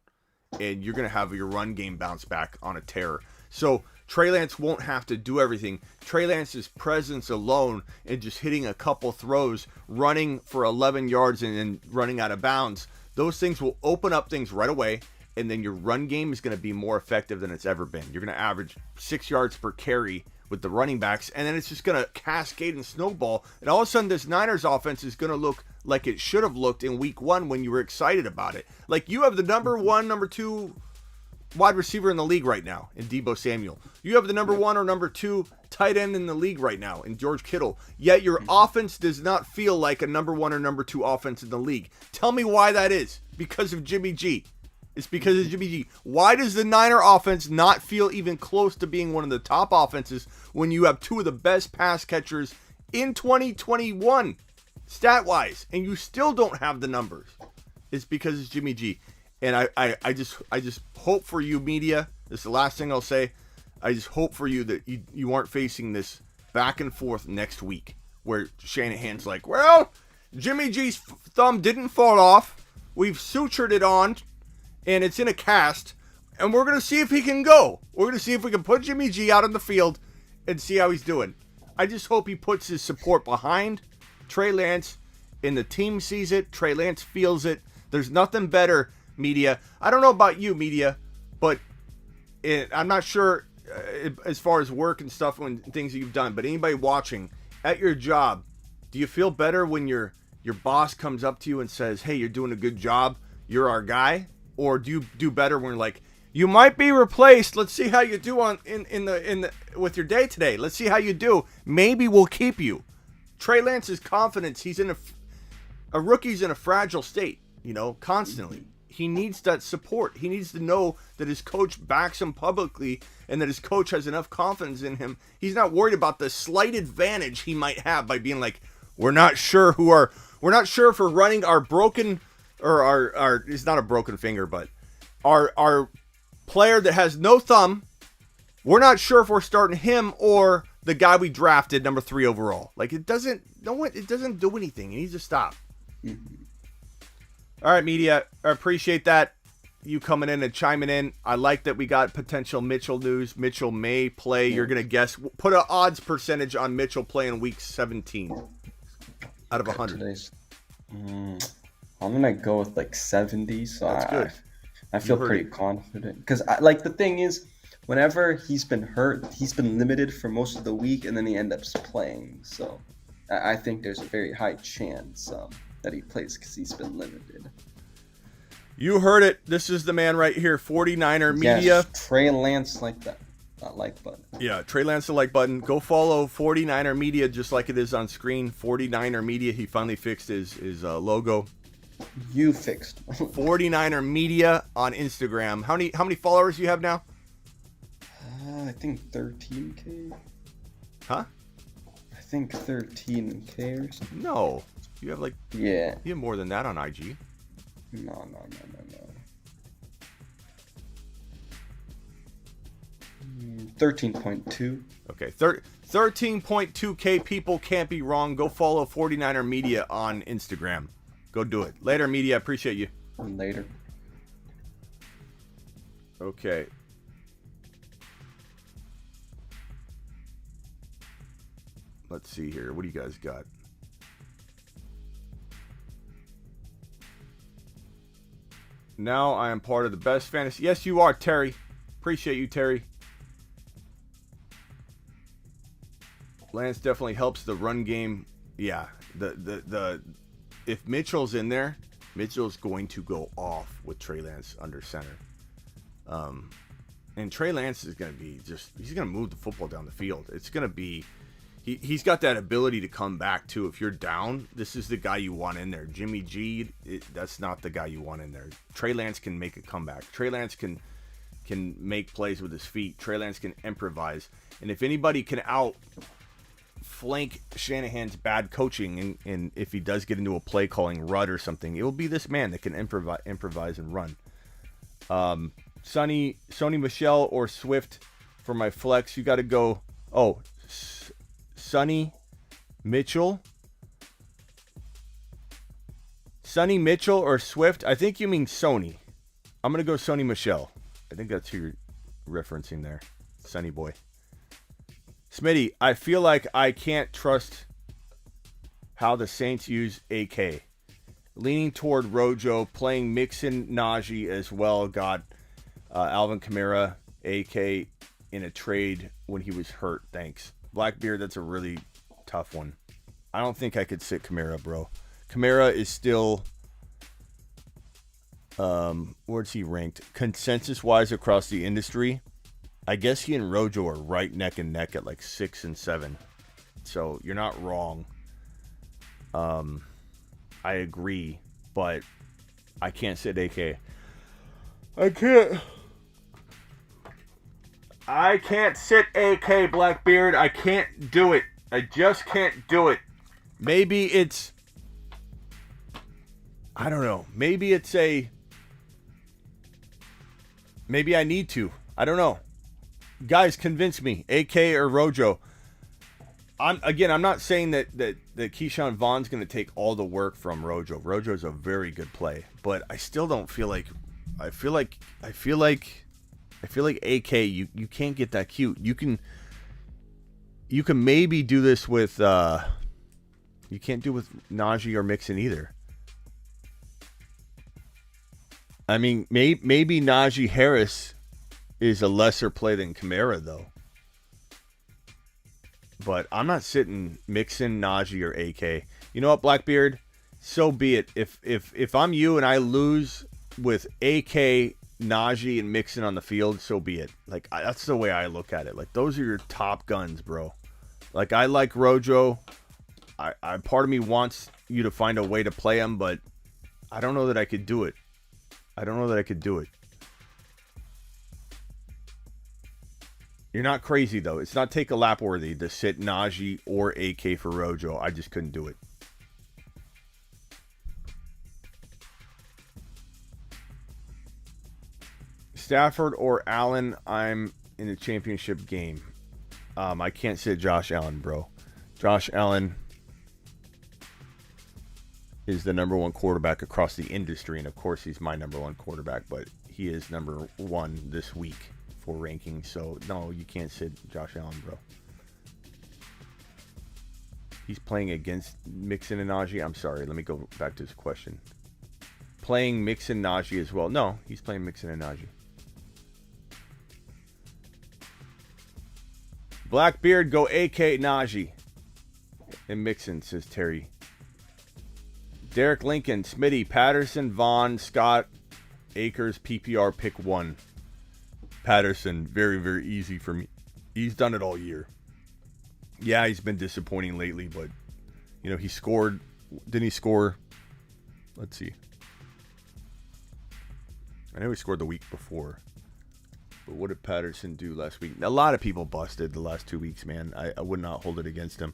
and you're going to have your run game bounce back on a tear. So Trey Lance won't have to do everything. Trey Lance's presence alone and just hitting a couple throws, running for 11 yards and then running out of bounds, those things will open up things right away, and then your run game is going to be more effective than it's ever been. You're going to average 6 yards per carry with the running backs, and then it's just going to cascade and snowball, and all of a sudden this Niners offense is going to look like it should have looked in week 1 when you were excited about it. Like, you have the number 1, number 2 wide receiver in the league right now in Deebo Samuel. You have the number 1 or number 2 tight end in the league right now in George Kittle. Yet your offense does not feel like a number 1 or number 2 offense in the league. Tell me why that is. Because of Jimmy G. It's because of Jimmy G. Why does the Niner offense not feel even close to being one of the top offenses when you have 2 of the best pass catchers in 2021 stat-wise, and you still don't have the numbers? It's because it's Jimmy G. And I just hope for you, media. This is the last thing I'll say. I just hope for you that you aren't facing this back and forth next week where Shanahan's like, well, Jimmy G's thumb didn't fall off. We've sutured it on, and it's in a cast, and we're going to see if he can go. We're going to see if we can put Jimmy G out on the field and see how he's doing. I just hope he puts his support behind Trey Lance, and the team sees it. Trey Lance feels it. There's nothing better, media. I don't know about you, media, but I'm not sure as far as work and stuff and things that you've done, but anybody watching at your job, do you feel better when your boss comes up to you and says, hey, you're doing a good job, you're our guy? Or do you do better when you're like, you might be replaced, let's see how you do on in the with your day today, let's see how you do, maybe we'll keep you? Trey Lance's confidence, he's in a rookie's in a fragile state, constantly. He needs that support. He needs to know that his coach backs him publicly and that his coach has enough confidence in him. He's not worried about the slight advantage he might have by being like, we're not sure if we're running our broken, or our it's not a broken finger, but our player that has no thumb. We're not sure if we're starting him or the guy we drafted number 3 overall. Like, it doesn't do anything. It needs to stop. All right, media, I appreciate that. You coming in and chiming in. I like that we got potential Mitchell news. Mitchell may play. You're going to guess. Put an odds percentage on Mitchell playing week 17 out of 100. I'm going to go with like 70. So that's good. I feel pretty confident. Because the thing is, whenever he's been hurt, he's been limited for most of the week, and then he ends up playing. So I think there's a very high chance that he plays because he's been limited. You heard it. This is the man right here, 49er Media. Yes, Trey Lance like that. Not like button. Yeah, Trey Lance the like button. Go follow 49er Media just like it is on screen. 49er Media. He finally fixed his logo. You fixed. 49er Media on Instagram. How many followers do you have now? I think 13K. Huh? I think 13K or something. No. You have You have more than that on IG. No. 13.2. Okay, 13.2K people can't be wrong. Go follow 49er Media on Instagram. Go do it. Later, media. Appreciate you. Later. Okay. Let's see here. What do you guys got? Now I am part of the best fantasy. Yes, you are, Terry. Appreciate you, Terry. Lance definitely helps the run game. Yeah, the if Mitchell's in there, Mitchell's going to go off with Trey Lance under center. And Trey Lance is going to be he's going to move the football down the field. It's going to be he's got that ability to come back too. If you're down, this is the guy you want in there. Jimmy G, that's not the guy you want in there. Trey Lance can make a comeback. Trey Lance can make plays with his feet. Trey Lance can improvise. And if anybody can flank Shanahan's bad coaching, and if he does get into a play calling rut or something, it will be this man that can improvise and run. Sony Michel or Swift for my flex. You got to go. Oh, Sonny Mitchell. Sonny Mitchell or Swift? I think you mean Sony. I'm going to go Sony Michel. I think that's who you're referencing there. Sonny boy. Smitty, I feel like I can't trust how the Saints use AK. Leaning toward Rojo, playing Mixon, Najee as well. Got Alvin Kamara, AK in a trade when he was hurt. Thanks. Blackbeard, that's a really tough one. I don't think I could sit Kamara, bro. Kamara is still, where's he ranked? Consensus-wise across the industry, I guess he and Rojo are right neck and neck at like 6 and 7. So you're not wrong. I agree, but I can't sit AK. I can't sit AK, Blackbeard. I can't do it. I just can't do it. Maybe it's, I don't know. Maybe I need to. I don't know. Guys, convince me. AK or Rojo. I'm not saying that Keyshawn Vaughn's going to take all the work from Rojo. Rojo's a very good play, but I still don't feel like. I feel like AK. You can't get that cute. You can maybe do this with. You can't do it with Najee or Mixon either. I mean, maybe Najee Harris is a lesser play than Kamara, though. But I'm not sitting Mixon, Najee, or AK. You know what, Blackbeard? So be it. If I'm you and I lose with AK, Najee, and Mixon on the field, so be it. Like, that's the way I look at it. Like, those are your top guns, bro. Like, I like Rojo. I part of me wants you to find a way to play him, but I don't know that I could do it. You're not crazy, though. It's not take a lap worthy to sit Najee or AK for Rojo. I just couldn't do it. Stafford or Allen, I'm in a championship game. I can't sit Josh Allen, bro. Josh Allen is the number one quarterback across the industry, and of course he's my number one quarterback, but he is number one this week for ranking, so no, you can't sit Josh Allen, bro. He's playing against Mixon and Najee. I'm sorry, let me go back to his question. Playing Mixon, Najee as well. No, he's playing Mixon and Najee. Blackbeard, go AK, Najee, and Mixon, says Terry. Derek Lincoln, Smitty, Patterson, Vaughn, Scott, Akers, PPR, pick one. Patterson, very, very easy for me. He's done it all year. Yeah, he's been disappointing lately, but, you know, he scored. Didn't he score? Let's see. I know he scored the week before. But what did Patterson do last week? A lot of people busted the last 2 weeks, man. I would not hold it against him.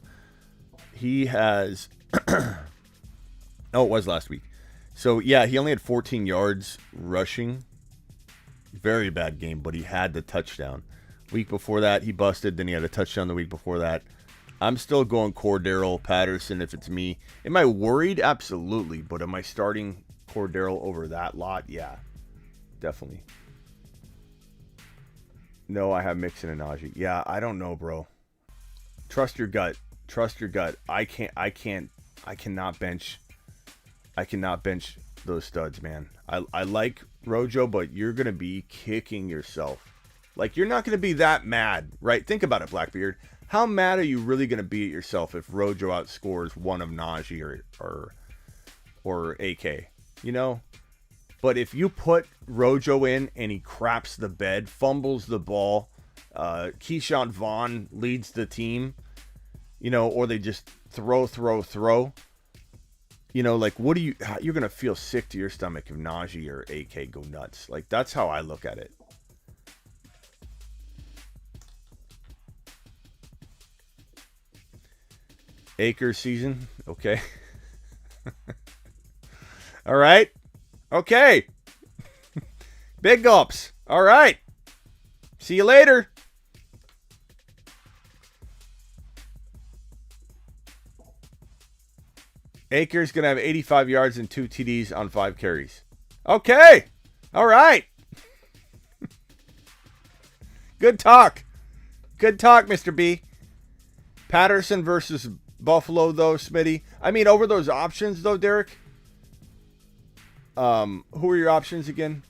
He has... Oh, it was last week. So, yeah, he only had 14 yards rushing. Very bad game, but he had the touchdown. Week before that, he busted. Then he had a touchdown the week before that. I'm still going Cordero Patterson if it's me. Am I worried? Absolutely. But am I starting Cordero over that lot? Yeah, definitely. No, I have Mixon and Najee. Yeah, I don't know, bro. Trust your gut. I cannot bench those studs, man. I like Rojo, but you're going to be kicking yourself. Like, you're not going to be that mad, right? Think about it, Blackbeard. How mad are you really going to be at yourself if Rojo outscores one of Najee or AK? You know? But if you put Rojo in and he craps the bed, fumbles the ball, Keyshawn Vaughn leads the team, you know, or they just throw, you know, like, you're going to feel sick to your stomach if Najee or AK go nuts. Like, that's how I look at it. Akers season. Okay. All right. Okay. Big gulps. All right. See you later. Akers going to have 85 yards and 2 TDs on 5 carries. Okay. All right. Good talk. Good talk, Mr. B. Patterson versus Buffalo, though, Smitty. I mean, over those options, though, Derek. Who are your options again?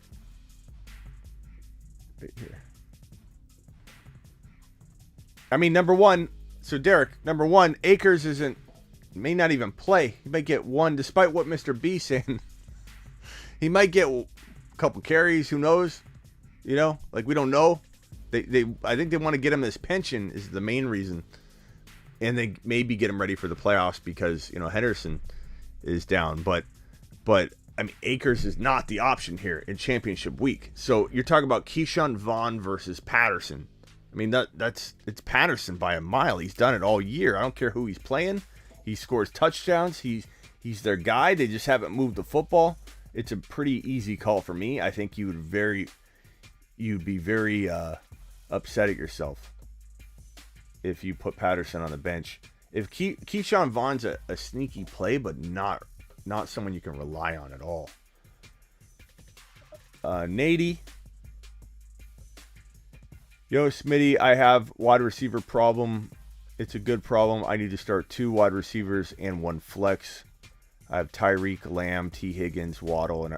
Right here. I mean, number one. So, Derek, number one, Akers may not even play. He might get one, despite what Mr. B saying. He might get a couple carries. Who knows? You know, like, we don't know. I think they want to get him this pension is the main reason. And they maybe get him ready for the playoffs because, you know, Henderson is down. But I mean, Akers is not the option here in championship week. So you're talking about Keyshawn Vaughn versus Patterson. I mean, it's Patterson by a mile. He's done it all year. I don't care who he's playing. He scores touchdowns. He's their guy. They just haven't moved the football. It's a pretty easy call for me. I think you'd be very upset at yourself if you put Patterson on the bench. If Keyshawn Vaughn's a sneaky play, but not someone you can rely on at all. Nady. Yo, Smitty, I have wide receiver problem. It's a good problem. I need to start 2 wide receivers and 1 flex. I have Tyreek, Lamb, T. Higgins, Waddle,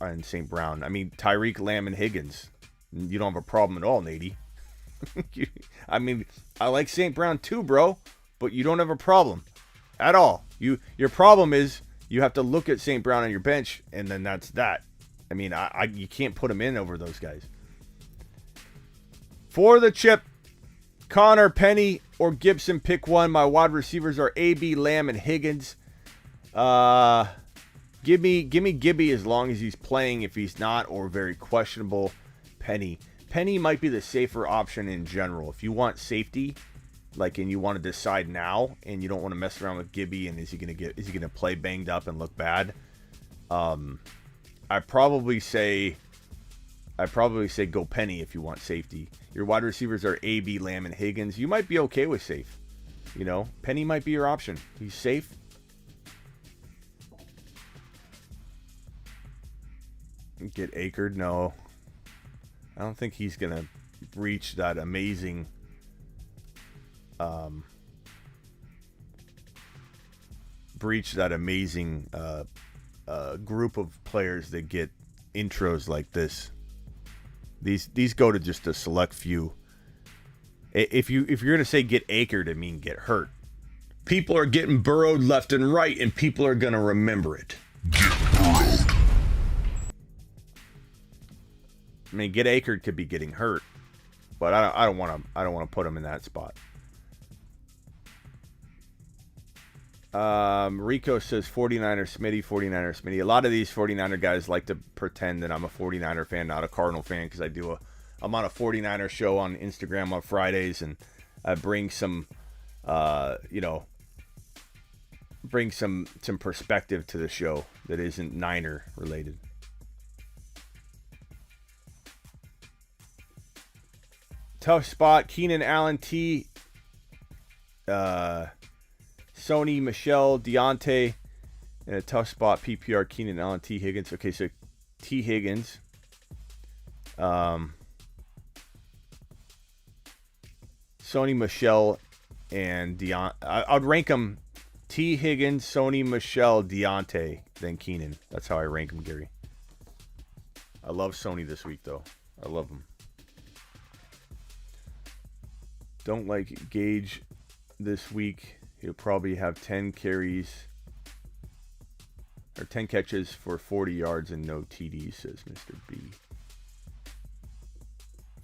and St. Brown. I mean, Tyreek, Lamb, and Higgins. You don't have a problem at all, Nady. I mean, I like St. Brown too, bro, but you don't have a problem at all. Your problem is you have to look at St. Brown on your bench, and then that's that. I mean, you can't put him in over those guys. For the chip, Connor, Penny, or Gibson, pick one. My wide receivers are AB, Lamb, and Higgins. Give me Gibby as long as he's playing. If he's not, or very questionable, Penny. Penny might be the safer option in general. If you want safety, and you want to decide now, and you don't want to mess around with Gibby, and is he gonna play banged up and look bad? I probably say go Penny if you want safety. Your wide receivers are AB, Lamb, and Higgins. You might be okay with safe. You know, Penny might be your option. He's safe. Get Akers? No. I don't think he's going to reach that amazing group of players that get intros like this. These go to just a select few. If you're going to say get Akers, I mean get hurt. People are getting burrowed left and right, and people are going to remember it. I mean, get Akers could be getting hurt, but I don't want to put him in that spot. Rico says 49er Smitty, 49er Smitty. A lot of these 49er guys like to pretend that I'm a 49er fan, not a Cardinal fan, because I'm on a 49er show on Instagram on Fridays, and I bring some, bring some perspective to the show that isn't Niner related. Tough spot. Keenan Allen, T. Sony, Michelle, Deontay. In a tough spot, PPR, Keenan Allen, T. Higgins. Okay, so T. Higgins. Sony, Michelle, and Deontay. I'd rank them T. Higgins, Sony, Michelle, Deontay, then Keenan. That's how I rank them, Gary. I love Sony this week, though. I love him. Don't like Gage this week. He'll probably have 10 carries or 10 catches for 40 yards and no TDs, says Mr. B.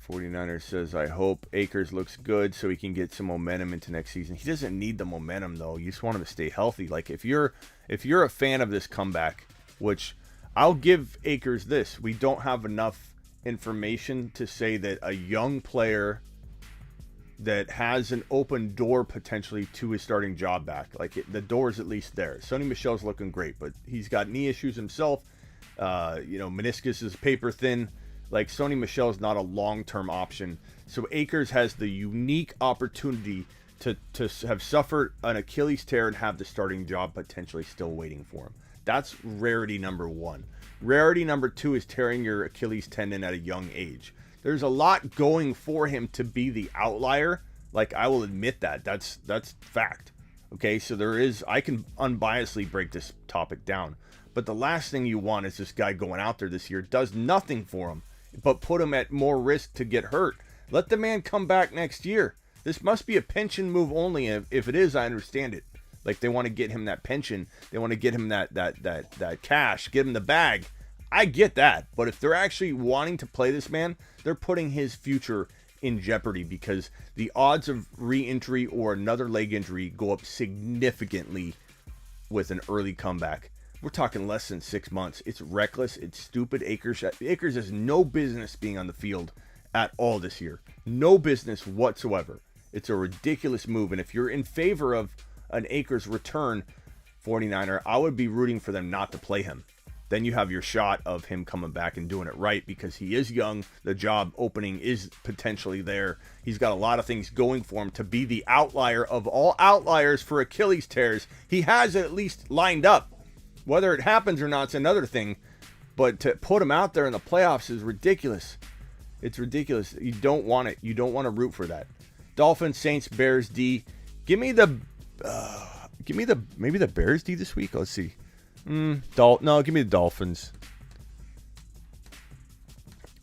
49er says, I hope Akers looks good so he can get some momentum into next season. He doesn't need the momentum, though. You just want him to stay healthy. Like, if you're a fan of this comeback, which I'll give Akers this, we don't have enough information to say that a young player that has an open door potentially to his starting job back. Like the door is at least there. Sony Michel's looking great, but he's got knee issues himself. Meniscus is paper thin. Like Sony Michel's not a long-term option. So Akers has the unique opportunity to have suffered an Achilles tear and have the starting job potentially still waiting for him. That's rarity number one. Rarity number two is tearing your Achilles tendon at a young age. There's a lot going for him to be the outlier. Like, I will admit that. That's fact. Okay, so I can unbiasedly break this topic down. But the last thing you want is this guy going out there this year, does nothing for him, but put him at more risk to get hurt. Let the man come back next year. This must be a pension move only. If it is, I understand it. Like, they want to get him that pension. They want to get him that cash, get him the bag. I get that. But if they're actually wanting to play this man, they're putting his future in jeopardy, because the odds of re-injury or another leg injury go up significantly with an early comeback. We're talking less than 6 months. It's reckless. It's stupid. Akers has no business being on the field at all this year. No business whatsoever. It's a ridiculous move. And if you're in favor of an Akers return, 49er, I would be rooting for them not to play him. Then you have your shot of him coming back and doing it right, because he is young. The job opening is potentially there. He's got a lot of things going for him to be the outlier of all outliers for Achilles tears. He has at least lined up. Whether it happens or not is another thing, but to put him out there in the playoffs is ridiculous. It's ridiculous. You don't want it. You don't want to root for that. Dolphins, Saints, Bears, D. Give me the maybe the Bears D this week. Let's see. No, give me the Dolphins.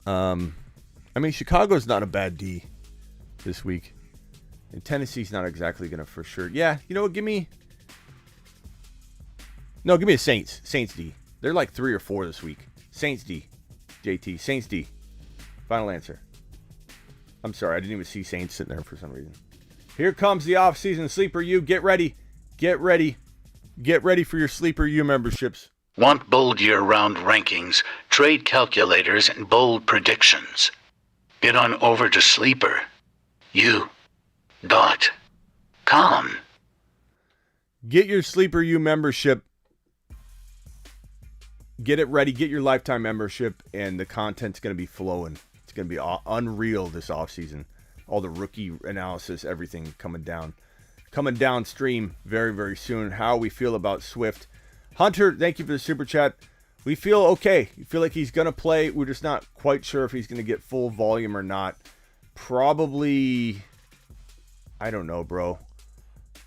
Chicago's not a bad D this week. And Tennessee's not exactly going to for sure. Yeah, you know what? Give me the Saints. Saints D. They're like 3 or 4 this week. Saints D. JT. Saints D. Final answer. I'm sorry, I didn't even see Saints sitting there for some reason. Here comes the off-season Sleeper U. Get ready. Get ready. Get ready for your Sleeper U memberships. Want bold year-round rankings, trade calculators, and bold predictions? Get on over to sleeperu.com. Get your Sleeper U membership. Get it ready. Get your lifetime membership, and the content's going to be flowing. It's going to be unreal this offseason. All the rookie analysis, everything coming downstream very, very soon. How we feel about Swift. Hunter, thank you for the super chat. We feel okay. We feel like he's going to play. We're just not quite sure if he's going to get full volume or not. Probably, I don't know, bro.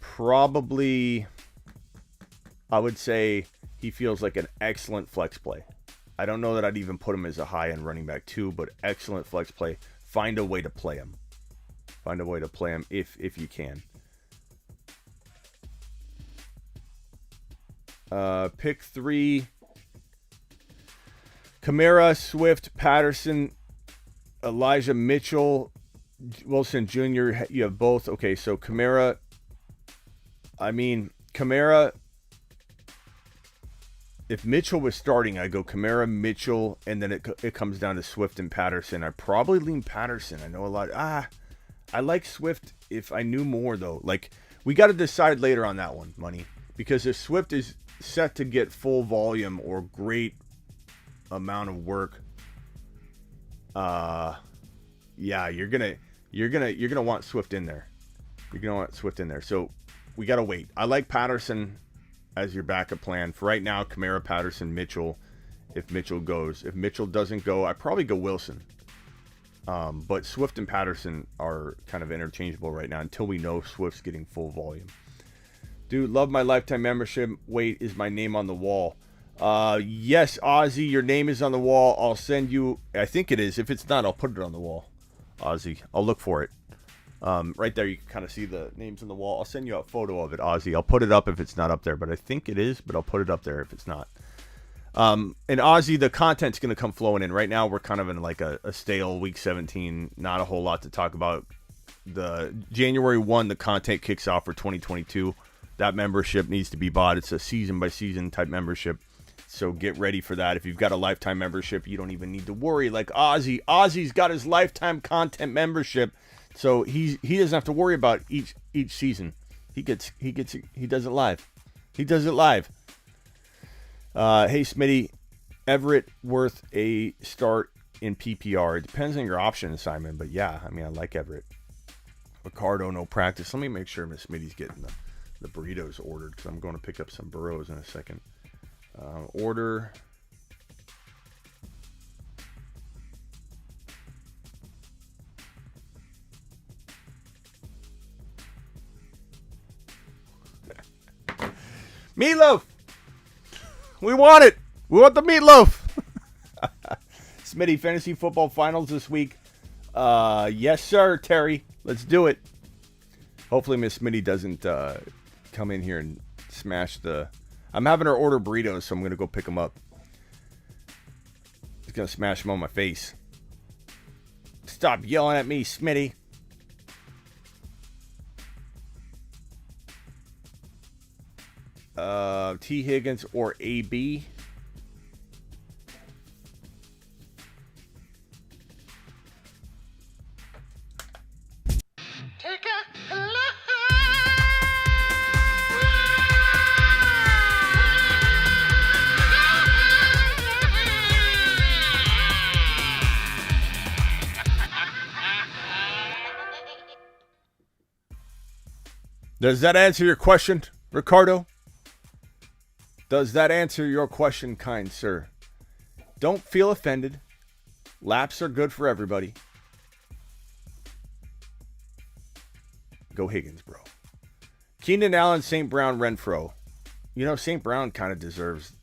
Probably, I would say he feels like an excellent flex play. I don't know that I'd even put him as a high-end running back too, but excellent flex play. Find a way to play him. Find a way to play him if you can. Pick 3. Kamara, Swift, Patterson, Elijah Mitchell, Wilson Jr. You have both. Okay, so Kamara, if Mitchell was starting, I go Kamara, Mitchell, and then it comes down to Swift and Patterson. I probably lean Patterson. I know a lot. I like Swift if I knew more, though. Like, we got to decide later on that one, Money. Because if Swift is set to get full volume or great amount of work, yeah, you're gonna want Swift in there. You're gonna want Swift in there. So we gotta wait. I like Patterson as your backup plan for right now. Kamara, Patterson, Mitchell. If Mitchell goes, if Mitchell doesn't go, I probably go Wilson. But Swift and Patterson are kind of interchangeable right now until we know Swift's getting full volume. Dude, love my lifetime membership. Wait, is my name on the wall? Yes, Ozzy, your name is on the wall. I'll send you, I think it is. If it's not, I'll put it on the wall. Ozzy, I'll look for it. Right there, you can kind of see the names on the wall. I'll send you a photo of it, Ozzy. I'll put it up if it's not up there, but I think it is, but I'll put it up there if it's not. And Ozzy, the content's going to come flowing in. Right now, we're kind of in like a stale week 17. Not a whole lot to talk about. The January 1, the content kicks off for 2022. That membership needs to be bought. It's a season-by-season type membership. So get ready for that. If you've got a lifetime membership, you don't even need to worry. Like Ozzy. Ozzy's got his lifetime content membership. So he doesn't have to worry about each season. He does it live. He does it live. Hey Smitty, Everett worth a start in PPR. It depends on your option assignment, but yeah, I mean I like Everett. Ricardo, no practice. Let me make sure Miss Smitty's getting the burritos ordered because I'm going to pick up some burros in a second. Order. Meatloaf! We want it! We want the meatloaf! Smitty, fantasy football finals this week. Yes, sir, Terry. Let's do it. Hopefully Miss Smitty doesn't come in here and smash the... I'm having her order burritos, so I'm going to go pick them up. She's going to smash them on my face. Stop yelling at me, Smitty. T. Higgins or AB. Take a look. Does that answer your question, Ricardo? Does that answer your question, kind sir? Don't feel offended. Laps are good for everybody. Go Higgins, bro. Keenan Allen, St. Brown, Renfro. You know, St. Brown kind of deserves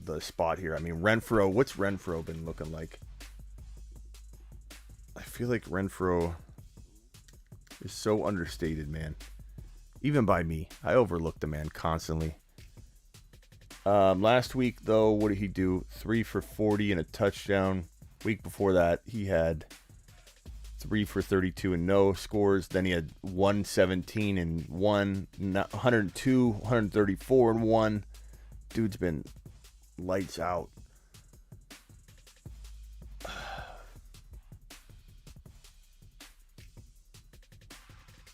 the spot here. I mean, Renfro, what's Renfro been looking like? I feel like Renfro is so understated, man. Even by me. I overlook the man constantly. Last week, though, what did he do? 3 for 40 and a touchdown. Week before that, he had 3 for 32 and no scores. Then he had 117 and 102, 134 and 1. Dude's been lights out.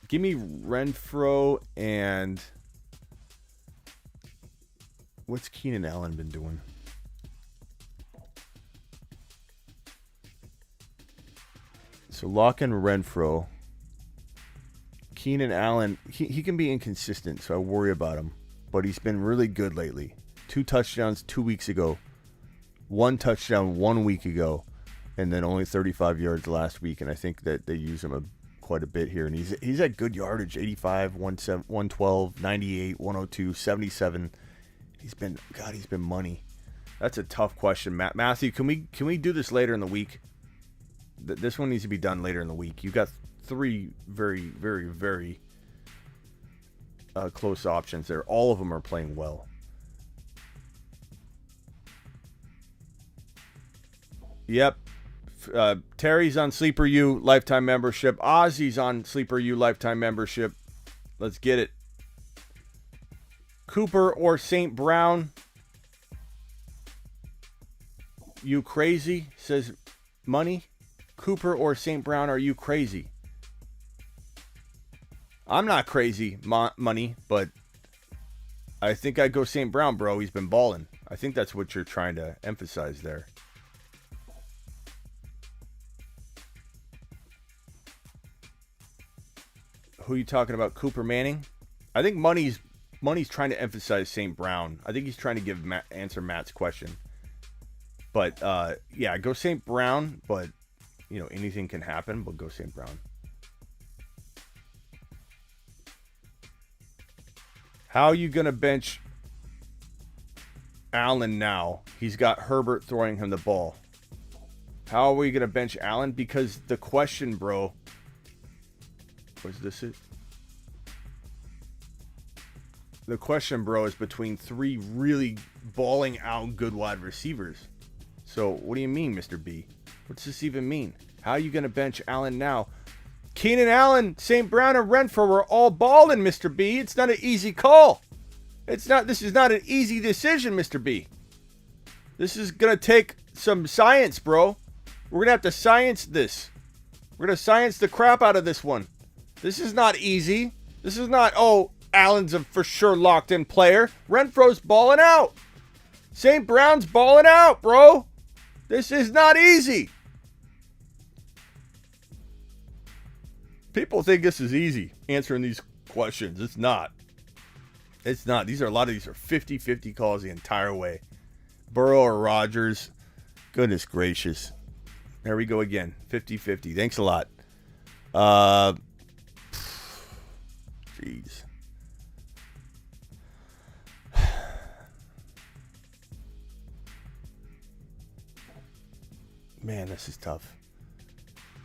Give me Renfro and... What's Keenan Allen been doing? So lock in Renfro. Keenan Allen, he can be inconsistent, so I worry about him. But he's been really good lately. 2 touchdowns 2 weeks ago. 1 touchdown 1 week ago. And then only 35 yards last week. And I think that they use him quite a bit here. And he's at good yardage. 85, 112, 98, 102, 77. He's been money. That's a tough question, Matthew. Can we do this later in the week? This one needs to be done later in the week. You got 3 very, very, very close options there. All of them are playing well. Yep. Terry's on Sleeper U lifetime membership. Ozzy's on Sleeper U lifetime membership. Let's get it. Cooper or St. Brown? You crazy? Says Money. Cooper or St. Brown, are you crazy? I'm not crazy, Money, but I think I'd go St. Brown, bro. He's been balling. I think that's what you're trying to emphasize there. Who are you talking about? Cooper Manning? I think Money's trying to emphasize St. Brown. I think he's trying to answer Matt's question. But, yeah, go St. Brown. But, you know, anything can happen. But go St. Brown. How are you going to bench Allen now? He's got Herbert throwing him the ball. How are we going to bench Allen? Because the question, bro... Was this it? The question, bro, is between 3 really balling out good wide receivers. So, what do you mean, Mr. B? What's this even mean? How are you going to bench Allen now? Keenan Allen, St. Brown, and Renfro are all balling, Mr. B. It's not an easy call. This is not an easy decision, Mr. B. This is going to take some science, bro. We're going to have to science this. We're going to science the crap out of this one. This is not easy. This is not, oh, Allen's a for sure locked in player. Renfro's balling out. St. Brown's balling out, bro. This is not easy. People think this is easy, answering these questions. It's not. It's not. A lot of these are 50-50 calls the entire way. Burrow or Rodgers. Goodness gracious. There we go again. 50-50. Thanks a lot. Jeez. Man, this is tough.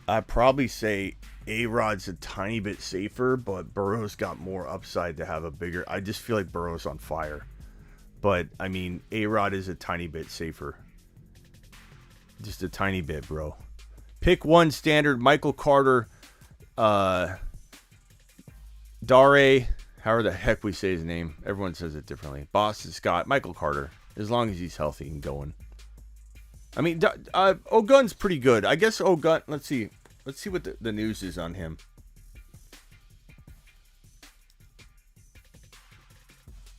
I'd probably say A-Rod's a tiny bit safer, but Burrow's got more upside to have a bigger... I just feel like Burrow's on fire. But, I mean, A-Rod is a tiny bit safer. Just a tiny bit, bro. Pick one standard. Michael Carter. Dare. However the heck we say his name. Everyone says it differently. Boston Scott. Michael Carter. As long as he's healthy and going. I mean, Ogun's pretty good. I guess Ogun... Let's see. Let's see what the news is on him.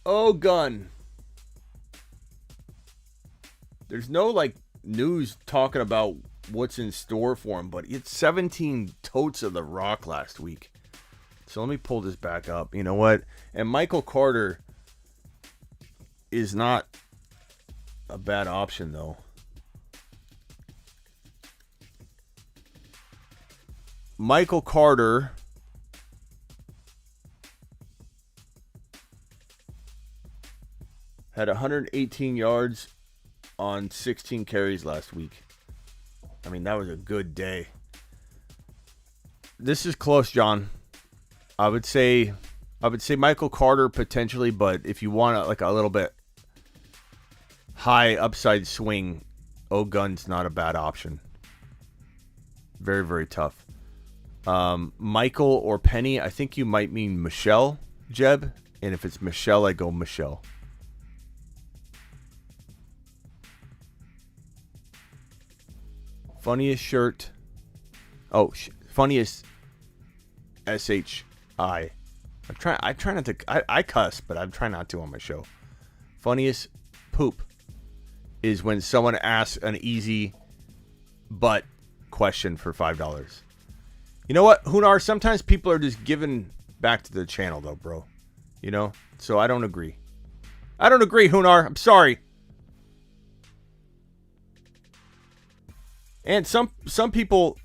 Ogun. There's no, like, news talking about what's in store for him, but it's 17 totes of the rock last week. So let me pull this back up. You know what? And Michael Carter is not a bad option, though. Michael Carter had 118 yards on 16 carries last week. I mean, that was a good day. This is close, John. I would say Michael Carter potentially, but if you want like a little bit high upside swing, Ogun's not a bad option. Very, very tough. Michael or Penny, I think you might mean Michelle, Jeb. And if it's Michelle, I go Michelle. Funniest shirt. Oh, funniest SHI. I try not to. I cuss, but I'm trying not to on my show. Funniest poop is when someone asks an easy but question for $5. You know what, Hunar? Sometimes people are just giving back to the channel, though, bro. You know? So I don't agree. I don't agree, Hunar. I'm sorry. And some people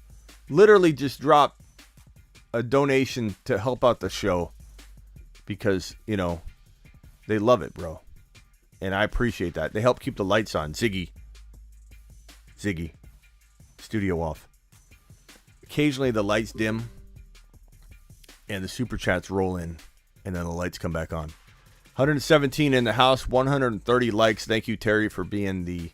literally just drop a donation to help out the show because, you know, they love it, bro. And I appreciate that. They help keep the lights on. Ziggy. Studio off. Occasionally the lights dim and the super chats roll in and then the lights come back on. 117 in the house, 130 likes. Thank you, Terry, for being the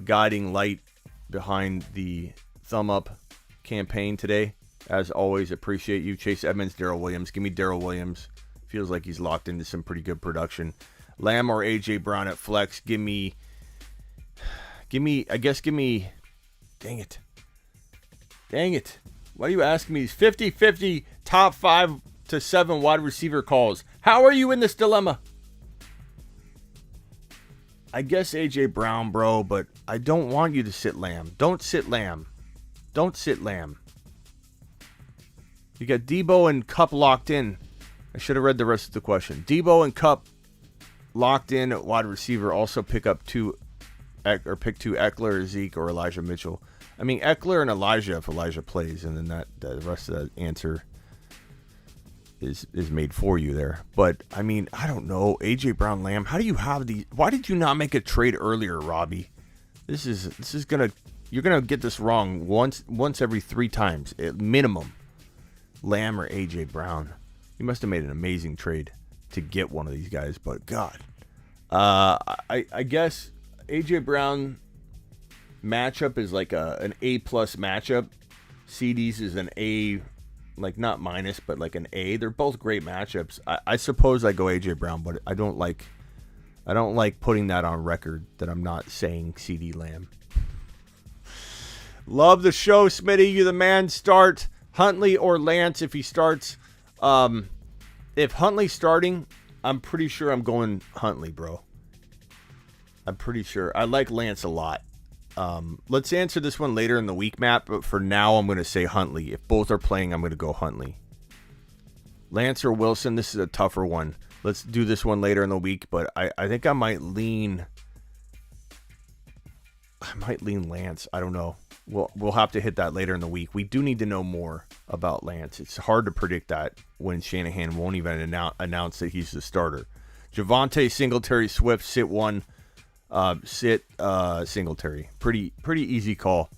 guiding light behind the thumb up campaign today. As always, appreciate you. Chase Edmonds, Darrell Williams. Give me Darrell Williams. Feels like he's locked into some pretty good production. Lamb or AJ Brown at flex. Give me. Dang it. Why are you asking me these 50-50 top 5 to 7 wide receiver calls? How are you in this dilemma? I guess AJ Brown, bro, but I don't want you to sit Lamb. Don't sit Lamb. You got Debo and Cup locked in. I should have read the rest of the question. Debo and Cup locked in at wide receiver. Also pick two Eckler or Zeke or Elijah Mitchell. I mean, Eckler and Elijah if Elijah plays, and then the rest of that answer is made for you there. But I mean, I don't know. AJ Brown, Lamb. How do you have these? Why did you not make a trade earlier, Robbie? This is you're gonna get this wrong once every 3 times at minimum. Lamb or AJ Brown. You must have made an amazing trade to get one of these guys, but God. I guess AJ Brown matchup is like an A+ matchup. CDs is an A, like not minus, but like an A. They're both great matchups. I suppose I go AJ Brown, but I don't like putting that on record that I'm not saying CD Lamb. Love the show, Smitty. You the man. Start Huntley or Lance if he starts. If Huntley's starting, I'm pretty sure I'm going Huntley, bro. I'm pretty sure. I like Lance a lot. Let's answer this one later in the week, Matt. But for now, I'm going to say Huntley. If both are playing, I'm going to go Huntley. Lance or Wilson, this is a tougher one. Let's do this one later in the week. But I think I might lean Lance. I don't know. We'll have to hit that later in the week. We do need to know more about Lance. It's hard to predict that when Shanahan won't even announce that he's the starter. Javonte, Singletary, Swift, sit one. Sit Singletary. Pretty easy call.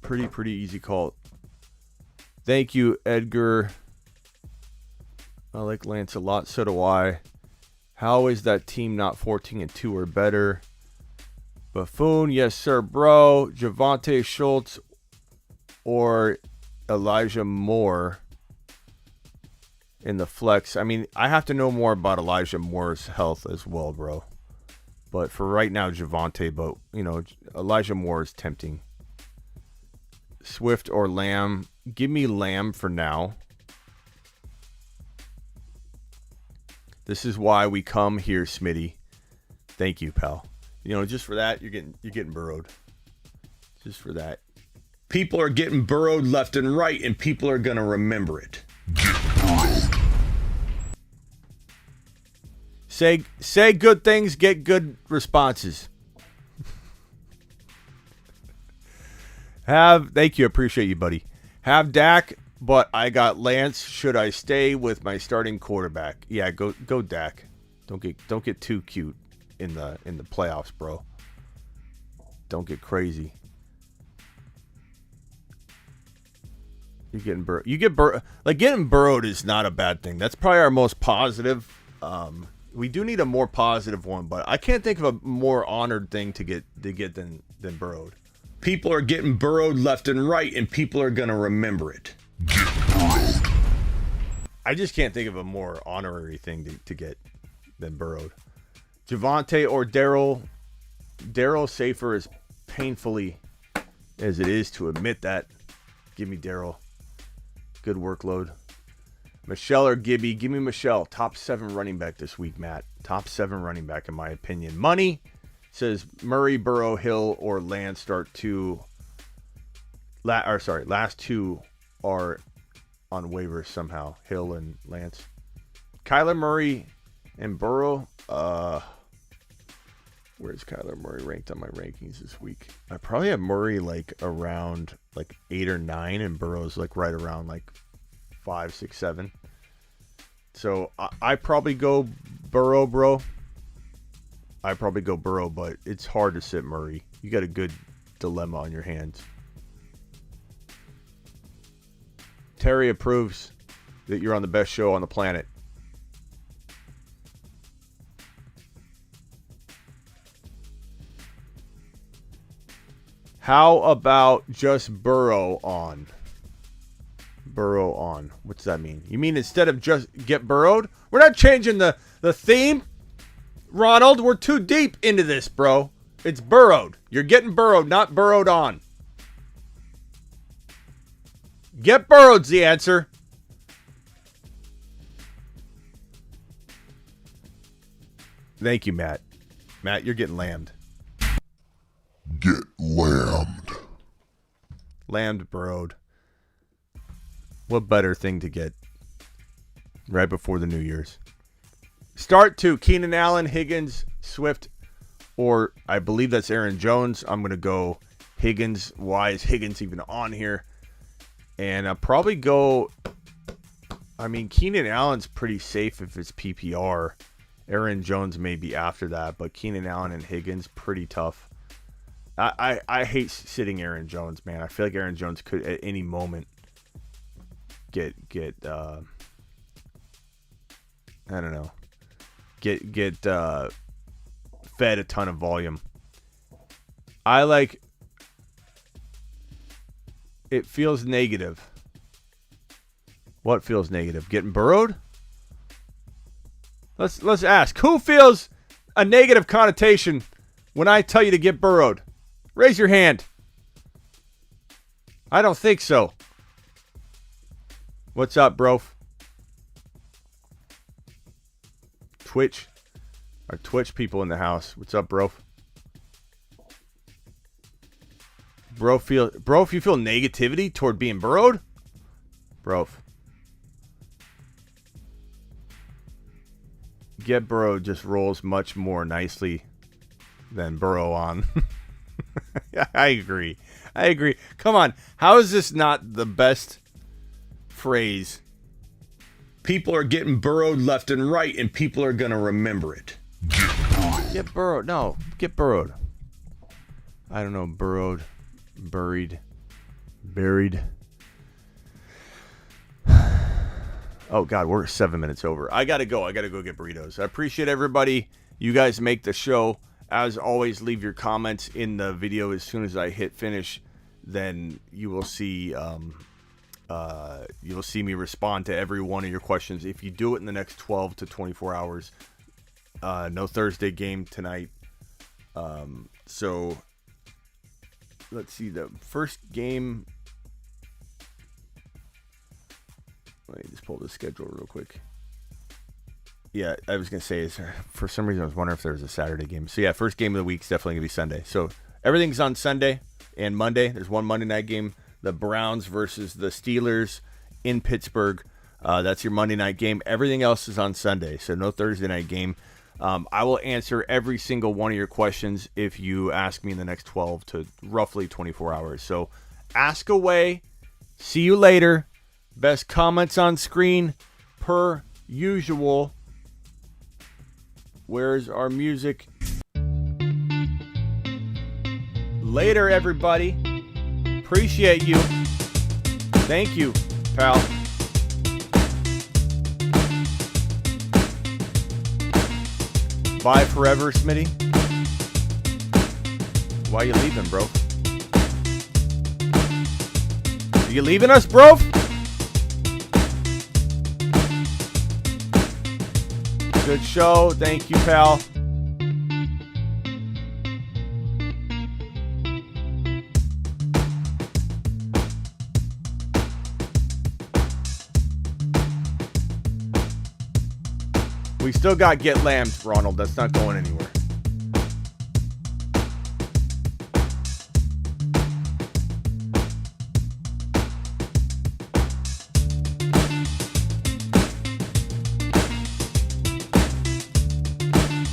Pretty easy call. Thank you, Edgar. I like Lance a lot. So do I. How is that team not 14-2 or better? Buffoon, yes sir, bro. Javonte Schultz or Elijah Moore in the flex. I mean, I have to know more about Elijah Moore's health as well, bro. But for right now, Javonte. But Elijah Moore is tempting. Swift or Lamb? Give me Lamb for now. This is why we come here, Smitty. Thank you, pal. Just for that, you're getting burrowed. Just for that. People are getting burrowed left and right, and people are going to remember it. Say good things, get good responses. Thank you, appreciate you, buddy. Have Dak, but I got Lance. Should I stay with my starting quarterback? Yeah, go Dak. Don't get too cute in the playoffs, bro. Don't get crazy. You're getting burrowed. Getting burrowed is not a bad thing. That's probably our most positive. We do need a more positive one, but I can't think of a more honored thing to get than burrowed. People are getting burrowed left and right, and people are going to remember it. I just can't think of a more honorary thing to get than burrowed. Javonte or Daryl. Daryl safer as painfully as it is to admit that. Give me Daryl. Good workload. Michelle or Gibby. Give me Michelle. Top 7 running back this week, Matt. Top 7 running back in my opinion. Money says Murray, Burrow, Hill, or Lance start 2. Last 2 are on waivers somehow. Hill and Lance. Kyler Murray and Burrow. Where's Kyler Murray ranked on my rankings this week? I probably have Murray around 8 or 9, and Burrow's right around 5, 6, 7. So I probably go Burrow, bro. I probably go Burrow, but it's hard to sit Murray. You got a good dilemma on your hands. Terry approves that you're on the best show on the planet. How about just Burrow on? Burrow on. What's that mean? You mean instead of just get burrowed? We're not changing the theme. Ronald, we're too deep into this, bro. It's burrowed. You're getting burrowed, not burrowed on. Get burrowed's the answer. Thank you, Matt. Matt, you're getting lambed. Get lambed. Lambed, burrowed. What better thing to get right before the New Year's? Start 2, Keenan Allen, Higgins, Swift, or I believe that's Aaron Jones. I'm going to go Higgins. Why is Higgins even on here? And I'll probably go, Keenan Allen's pretty safe if it's PPR. Aaron Jones may be after that, but Keenan Allen and Higgins, pretty tough. I hate sitting Aaron Jones, man. I feel like Aaron Jones could at any moment get fed a ton of volume. It feels negative. What feels negative? Getting burrowed? Let's ask. Who feels a negative connotation when I tell you to get burrowed? Raise your hand. I don't think so. What's up, bro? Twitch. Our Twitch people in the house. What's up, bro? Bro, if you feel negativity toward being burrowed? Bro. Get burrowed just rolls much more nicely than burrow on. I agree. Come on. How is this not the best phrase? People are getting burrowed left and right, and people are going to remember it. Get burrowed. No, get burrowed. I don't know. Burrowed. Buried. Oh, God, we're 7 minutes over. I got to go. I got to go get burritos. I appreciate everybody. You guys make the show. As always, leave your comments in the video as soon as I hit finish. Then you will see me respond to every one of your questions. If you do it in the next 12 to 24 hours, no Thursday game tonight. So let's see, the first game. Let me just pull the schedule real quick. Yeah, I was going to say, for some reason I was wondering if there was a Saturday game. So yeah, first game of the week is definitely going to be Sunday. So everything's on Sunday and Monday. There's one Monday night game, the Browns versus the Steelers in Pittsburgh. That's your Monday night game. Everything else is on Sunday, so no Thursday night game. I will answer every single one of your questions if you ask me in the next 12 to roughly 24 hours. So ask away. See you later. Best comments on screen per usual. Where's our music? Later, everybody. Appreciate you. Thank you, pal. Bye forever, Smitty. Why you leaving, bro? Are you leaving us, bro? Good show. Thank you, pal. We still got Get Lambed, Ronald. That's not going anywhere.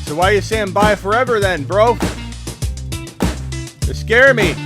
So why are you saying bye forever then, bro? You scare me.